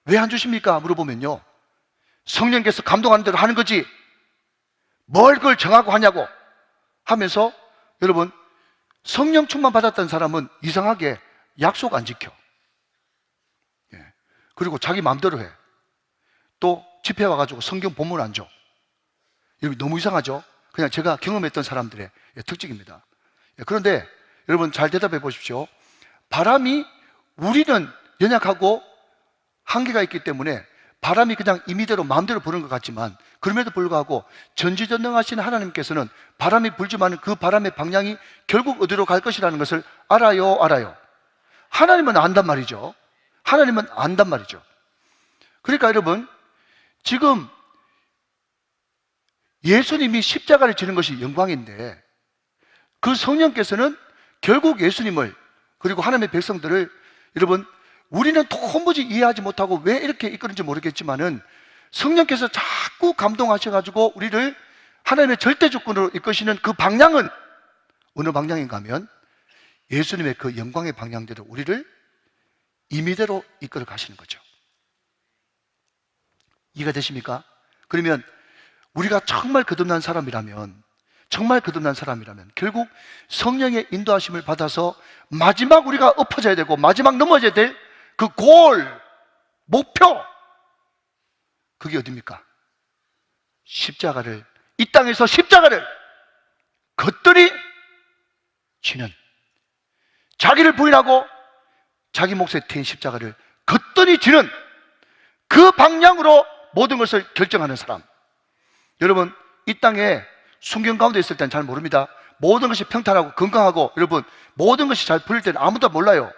왜 안 주십니까? 물어보면요, 성령께서 감동하는 대로 하는 거지 뭘 그걸 정하고 하냐고 하면서, 여러분, 성령 충만 받았던 사람은 이상하게 약속 안 지켜. 그리고 자기 마음대로 해. 또 집회 와가지고 성경 본문 안 줘. 여러분, 너무 이상하죠? 그냥 제가 경험했던 사람들의 특징입니다. 그런데 여러분 잘 대답해 보십시오. 바람이, 우리는 연약하고 한계가 있기 때문에 바람이 그냥 임의대로 마음대로 부는 것 같지만, 그럼에도 불구하고 전지전능하신 하나님께서는 바람이 불지만 그 바람의 방향이 결국 어디로 갈 것이라는 것을 알아요? 하나님은 안단 말이죠. 하나님은 안단 말이죠. 그러니까 여러분, 지금 예수님이 십자가를 지는 것이 영광인데, 그 성령께서는 결국 예수님을, 그리고 하나님의 백성들을, 여러분, 우리는 도무지 이해하지 못하고 왜 이렇게 이끄는지 모르겠지만은 성령께서 자꾸 감동하셔가지고 우리를 하나님의 절대 주권으로 이끄시는 그 방향은 어느 방향인가 하면 예수님의 그 영광의 방향대로 우리를 임의대로 이끌어 가시는 거죠. 이해가 되십니까? 그러면 우리가 정말 거듭난 사람이라면 결국 성령의 인도하심을 받아서 마지막 우리가 엎어져야 되고 마지막 넘어져야 될 그 골, 목표, 그게 어디입니까? 십자가를, 이 땅에서 십자가를 겉들이 지는, 자기를 부인하고 자기 몫에 태인 십자가를 겉들이 지는 그 방향으로 모든 것을 결정하는 사람. 여러분, 이 땅에 순경 가운데 있을 때는 잘 모릅니다. 모든 것이 평탄하고 건강하고, 여러분, 모든 것이 잘 풀릴 때는 아무도 몰라요.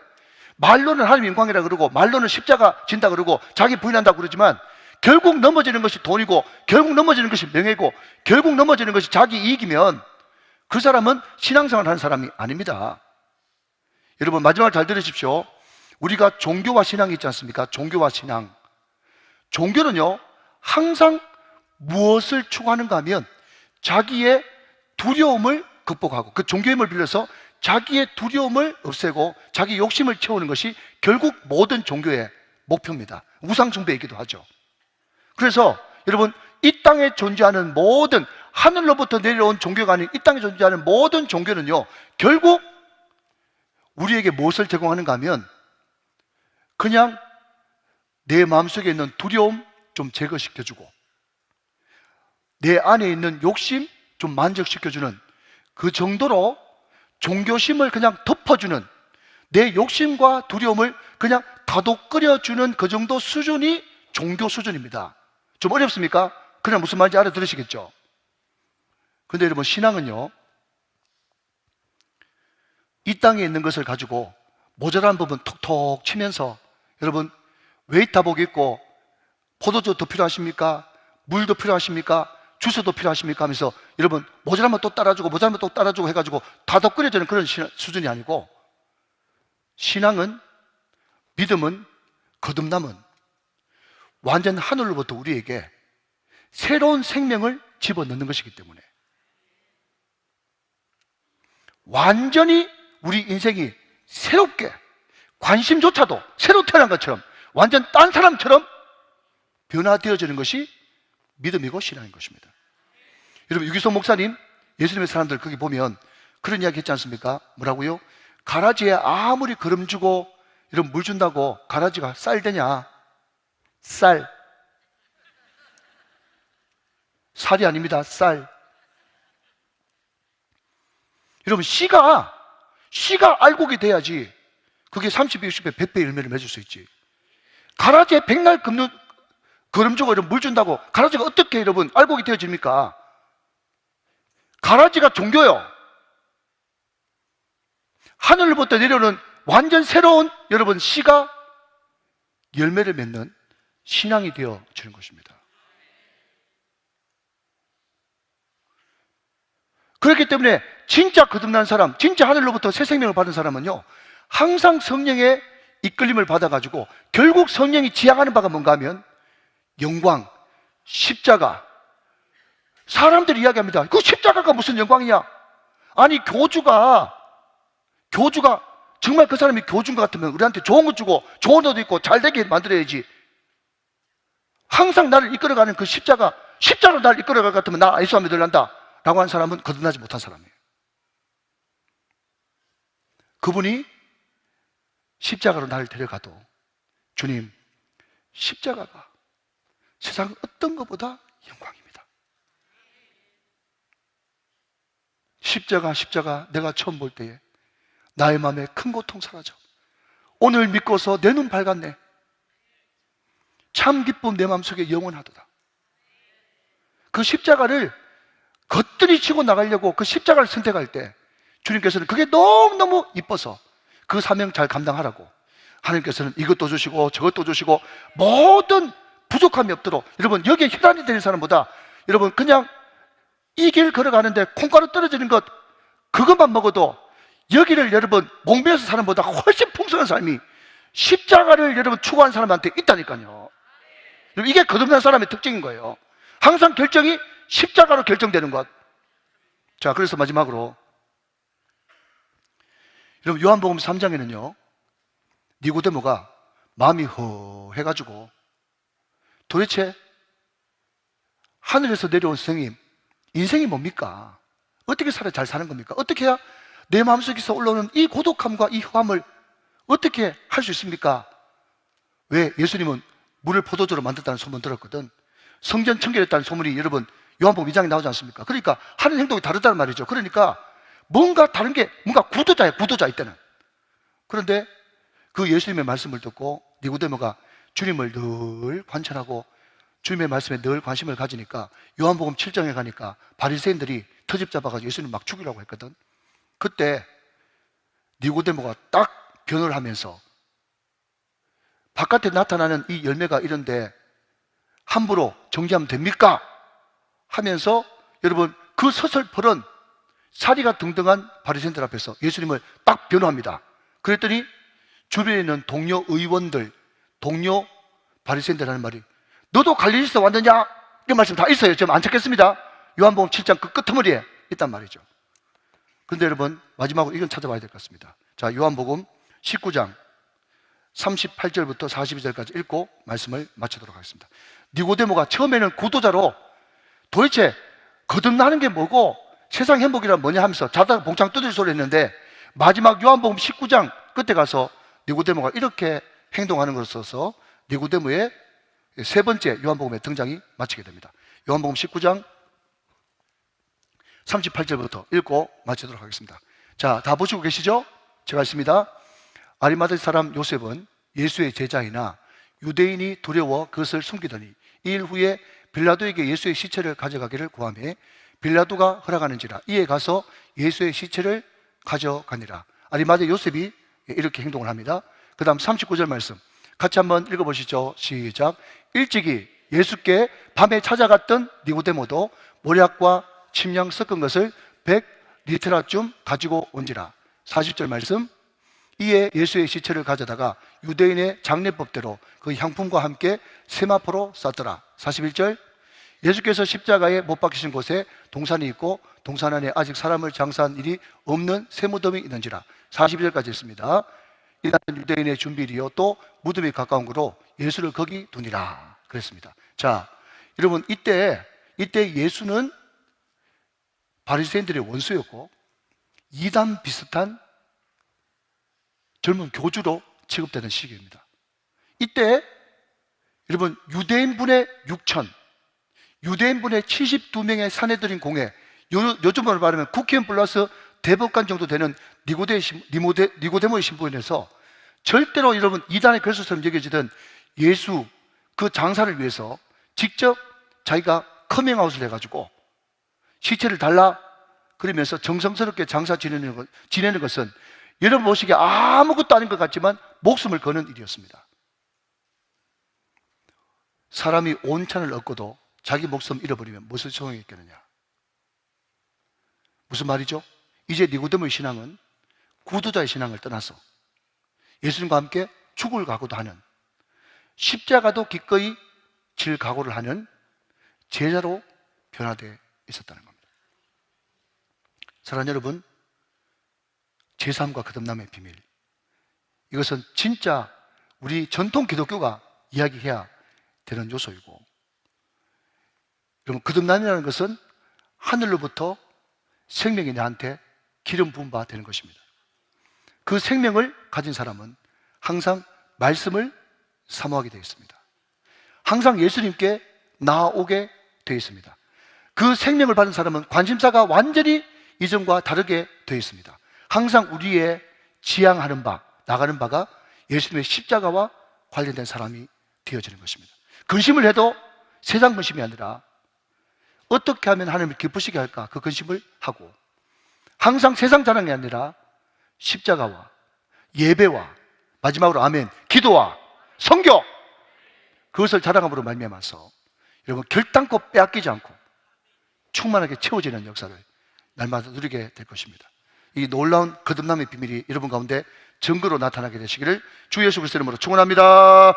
말로는 하나님 영광이라 그러고, 말로는 십자가 진다 그러고, 자기 부인한다고 그러지만 결국 넘어지는 것이 돈이고, 결국 넘어지는 것이 명예고, 결국 넘어지는 것이 자기 이익이면 그 사람은 신앙생활 하는 사람이 아닙니다. 여러분, 마지막으로 잘 들으십시오. 우리가 종교와 신앙이 있지 않습니까? 종교와 신앙. 종교는요, 항상 무엇을 추구하는가 하면 자기의 두려움을 극복하고, 그 종교의 힘을 빌려서 자기의 두려움을 없애고 자기 욕심을 채우는 것이 결국 모든 종교의 목표입니다. 우상숭배이기도 하죠. 그래서 여러분, 이 땅에 존재하는 모든, 하늘로부터 내려온 종교가 아닌 이 땅에 존재하는 모든 종교는요, 결국 우리에게 무엇을 제공하는가 하면 그냥 내 마음속에 있는 두려움 좀 제거시켜주고 내 안에 있는 욕심 좀 만족시켜주는 그 정도로 종교심을 그냥 덮어주는, 내 욕심과 두려움을 그냥 다독거려주는 그 정도 수준이 종교 수준입니다. 좀 어렵습니까? 그냥 무슨 말인지 알아들으시겠죠? 근데 여러분, 신앙은요, 이 땅에 있는 것을 가지고 모자란 부분 톡톡 치면서, 여러분, 웨이터복 입고 포도주 더 필요하십니까? 물도 필요하십니까? 주스도 필요하십니까? 하면서 여러분 모자라면 또 따라주고 모자라면 또 따라주고 해가지고 다독거려지는 그런 수준이 아니고, 신앙은, 믿음은, 거듭남은 완전 하늘로부터 우리에게 새로운 생명을 집어넣는 것이기 때문에 완전히 우리 인생이 새롭게, 관심조차도 새로 태어난 것처럼 완전 딴 사람처럼 변화되어지는 것이 믿음이고 신앙인 것입니다. 여러분, 유기소 목사님, 예수님의 사람들 거기 보면 그런 이야기 했지 않습니까? 뭐라고요? 가라지에 아무리 거름 주고 이런 물 준다고 가라지가 쌀 되냐? 쌀. 살이 아닙니다. 쌀. 여러분, 씨가 알곡이 돼야지 그게 30배, 60배, 100배 열매를 맺을 수 있지. 가라지에 백날 거름 주고 이런 물 준다고 가라지가 어떻게 여러분 알곡이 되어집니까? 가라지가 종교요. 하늘로부터 내려오는 완전 새로운 여러분 씨가 열매를 맺는 신앙이 되어지는 것입니다. 그렇기 때문에 진짜 거듭난 사람, 진짜 하늘로부터 새 생명을 받은 사람은요, 항상 성령의 이끌림을 받아가지고 결국 성령이 지향하는 바가 뭔가 하면 영광, 십자가. 사람들이 이야기합니다. 그 십자가가 무슨 영광이냐? 아니, 교주가 정말 그 사람이 교주인 것 같으면 우리한테 좋은 거 주고 좋은 옷도 입고 잘 되게 만들어야지. 항상 나를 이끌어가는 그 십자가로 나를 이끌어갈 것 같으면 나 예수 믿으란다 라고 하는 사람은 거듭나지 못한 사람이에요. 그분이 십자가로 나를 데려가도, 주님, 십자가가 세상 어떤 것보다 영광입니다. 십자가 내가 처음 볼 때에 나의 마음에 큰 고통 사라져. 오늘 믿고서 내 눈 밝았네. 참 기쁨 내 마음속에 영원하도다. 그 십자가를 겉들이 치고 나가려고 그 십자가를 선택할 때 주님께서는 그게 너무너무 이뻐서 그 사명 잘 감당하라고 하나님께서는 이것도 주시고 저것도 주시고 모든 부족함이 없도록, 여러분, 여기에 혈안이 되는 사람보다 여러분 그냥 이 길 걸어가는데 콩가루 떨어지는 것 그것만 먹어도 여기를 여러분 목매어서 사는 보다 훨씬 풍성한 삶이 십자가를 여러분 추구하는 사람한테 있다니까요. 여러분, 이게 거듭난 사람의 특징인 거예요. 항상 결정이 십자가로 결정되는 것. 자, 그래서 마지막으로 여러분, 요한복음 3장에는요 니고데모가 마음이 허해가지고 도대체 하늘에서 내려온 스승님, 인생이 뭡니까? 어떻게 살아야 잘 사는 겁니까? 어떻게 해야 내 마음속에서 올라오는 이 고독함과 이 허함을 어떻게 할 수 있습니까? 왜? 예수님은 물을 포도주로 만들었다는 소문 들었거든. 성전 청결했다는 소문이 여러분 요한복음 2장에 나오지 않습니까? 그러니까 하는 행동이 다르다는 말이죠. 그러니까 뭔가 다른 게, 뭔가 구도자예요, 구도자 이때는. 그런데 그 예수님의 말씀을 듣고 니고데모가 주님을 늘 관찰하고 주님의 말씀에 늘 관심을 가지니까 요한복음 7장에 가니까 바리새인들이 터집 잡아가지고 예수님 막 죽이려고 했거든. 그때 니고데모가 딱 변호를 하면서 바깥에 나타나는 이 열매가 이런데 함부로 정죄하면 됩니까? 하면서 여러분 그 서슬퍼런 사리가 등등한 바리새인들 앞에서 예수님을 딱 변호합니다. 그랬더니 주변에 있는 동료 의원들, 동료 바리새인들 하는 말이, 너도 갈릴리에서 왔느냐? 이 말씀 다 있어요. 지금 안 찾겠습니다. 요한복음 7장 그 끄트머리에 있단 말이죠. 그런데 여러분 마지막으로 이건 찾아봐야 될 것 같습니다. 자, 요한복음 19장 38절부터 42절까지 읽고 말씀을 마치도록 하겠습니다. 니고데모가 처음에는 구도자로 도대체 거듭나는 게 뭐고 세상 행복이란 뭐냐 하면서 자다가 봉창 두드릴 소리 했는데 마지막 요한복음 19장 끝에 가서 니고데모가 이렇게 행동하는 것을 써서 니고데모의 세 번째 요한복음의 등장이 마치게 됩니다. 요한복음 19장 38절부터 읽고 마치도록 하겠습니다. 자, 다 보시고 계시죠? 제가 읽습니다. 아리마대 사람 요셉은 예수의 제자이나 유대인이 두려워 그것을 숨기더니 2일 후에 빌라도에게 예수의 시체를 가져가기를 구하매 빌라도가 허락하는지라 이에 가서 예수의 시체를 가져가니라. 아리마대 요셉이 이렇게 행동을 합니다. 그 다음 39절 말씀 같이 한번 읽어보시죠. 시작. 일찍이 예수께 밤에 찾아갔던 니고데모도 모략과 침량 섞은 것을 100리트라쯤 가지고 온지라. 40절 말씀 이에 예수의 시체를 가져다가 유대인의 장례법대로 그 향품과 함께 세마포로 쌌더라. 41절 예수께서 십자가에 못 박히신 곳에 동산이 있고 동산 안에 아직 사람을 장사한 일이 없는 새 무덤이 있는지라. 42절까지 있습니다. 이날은 유대인의 준비일이요 또 무덤이 가까운 거로 예수를 거기 두니라 그랬습니다. 자, 여러분 이때 예수는 바리새인들의 원수였고 이단 비슷한 젊은 교주로 취급되는 시기입니다. 이때 여러분 유대인분의 6천, 유대인분의 72명의 사내들인 공회, 요즘으로 말하면 국회의원 플러스 대법관 정도 되는 니고데모의 신분에서 절대로 여러분 이단의 괴수처럼 여겨지던 예수 그 장사를 위해서 직접 자기가 커밍아웃을 해가지고 시체를 달라 그러면서 정성스럽게 장사 지내는 것은 여러분 보시기에 아무것도 아닌 것 같지만 목숨을 거는 일이었습니다. 사람이 온천을 얻고도 자기 목숨 잃어버리면 무슨 소용이 있겠느냐. 무슨 말이죠? 이제 니고데모의 신앙은 구두자의 신앙을 떠나서 예수님과 함께 죽을 각오도 하는, 십자가도 기꺼이 질 각오를 하는 제자로 변화되어 있었다는 겁니다. 사랑하는 여러분, 제3과 거듭남의 비밀, 이것은 진짜 우리 전통 기독교가 이야기해야 되는 요소이고, 여러분 거듭남이라는 것은 하늘로부터 생명이 나한테 기름 부은 바 되는 것입니다. 그 생명을 가진 사람은 항상 말씀을 사모하게 되어 있습니다. 항상 예수님께 나아오게 되어 있습니다. 그 생명을 받은 사람은 관심사가 완전히 이전과 다르게 되어 있습니다. 항상 우리의 지향하는 바, 나가는 바가 예수님의 십자가와 관련된 사람이 되어지는 것입니다. 근심을 해도 세상 근심이 아니라 어떻게 하면 하나님을 기쁘시게 할까 그 근심을 하고, 항상 세상 자랑이 아니라 십자가와 예배와 마지막으로 아멘 기도와 선교, 그것을 자랑함으로 말미암아서 여러분 결단코 빼앗기지 않고 충만하게 채워지는 역사를 날마다 누리게 될 것입니다. 이 놀라운 거듭남의 비밀이 여러분 가운데 증거로 나타나게 되시기를 주 예수 그리스도의 이름으로 축원합니다.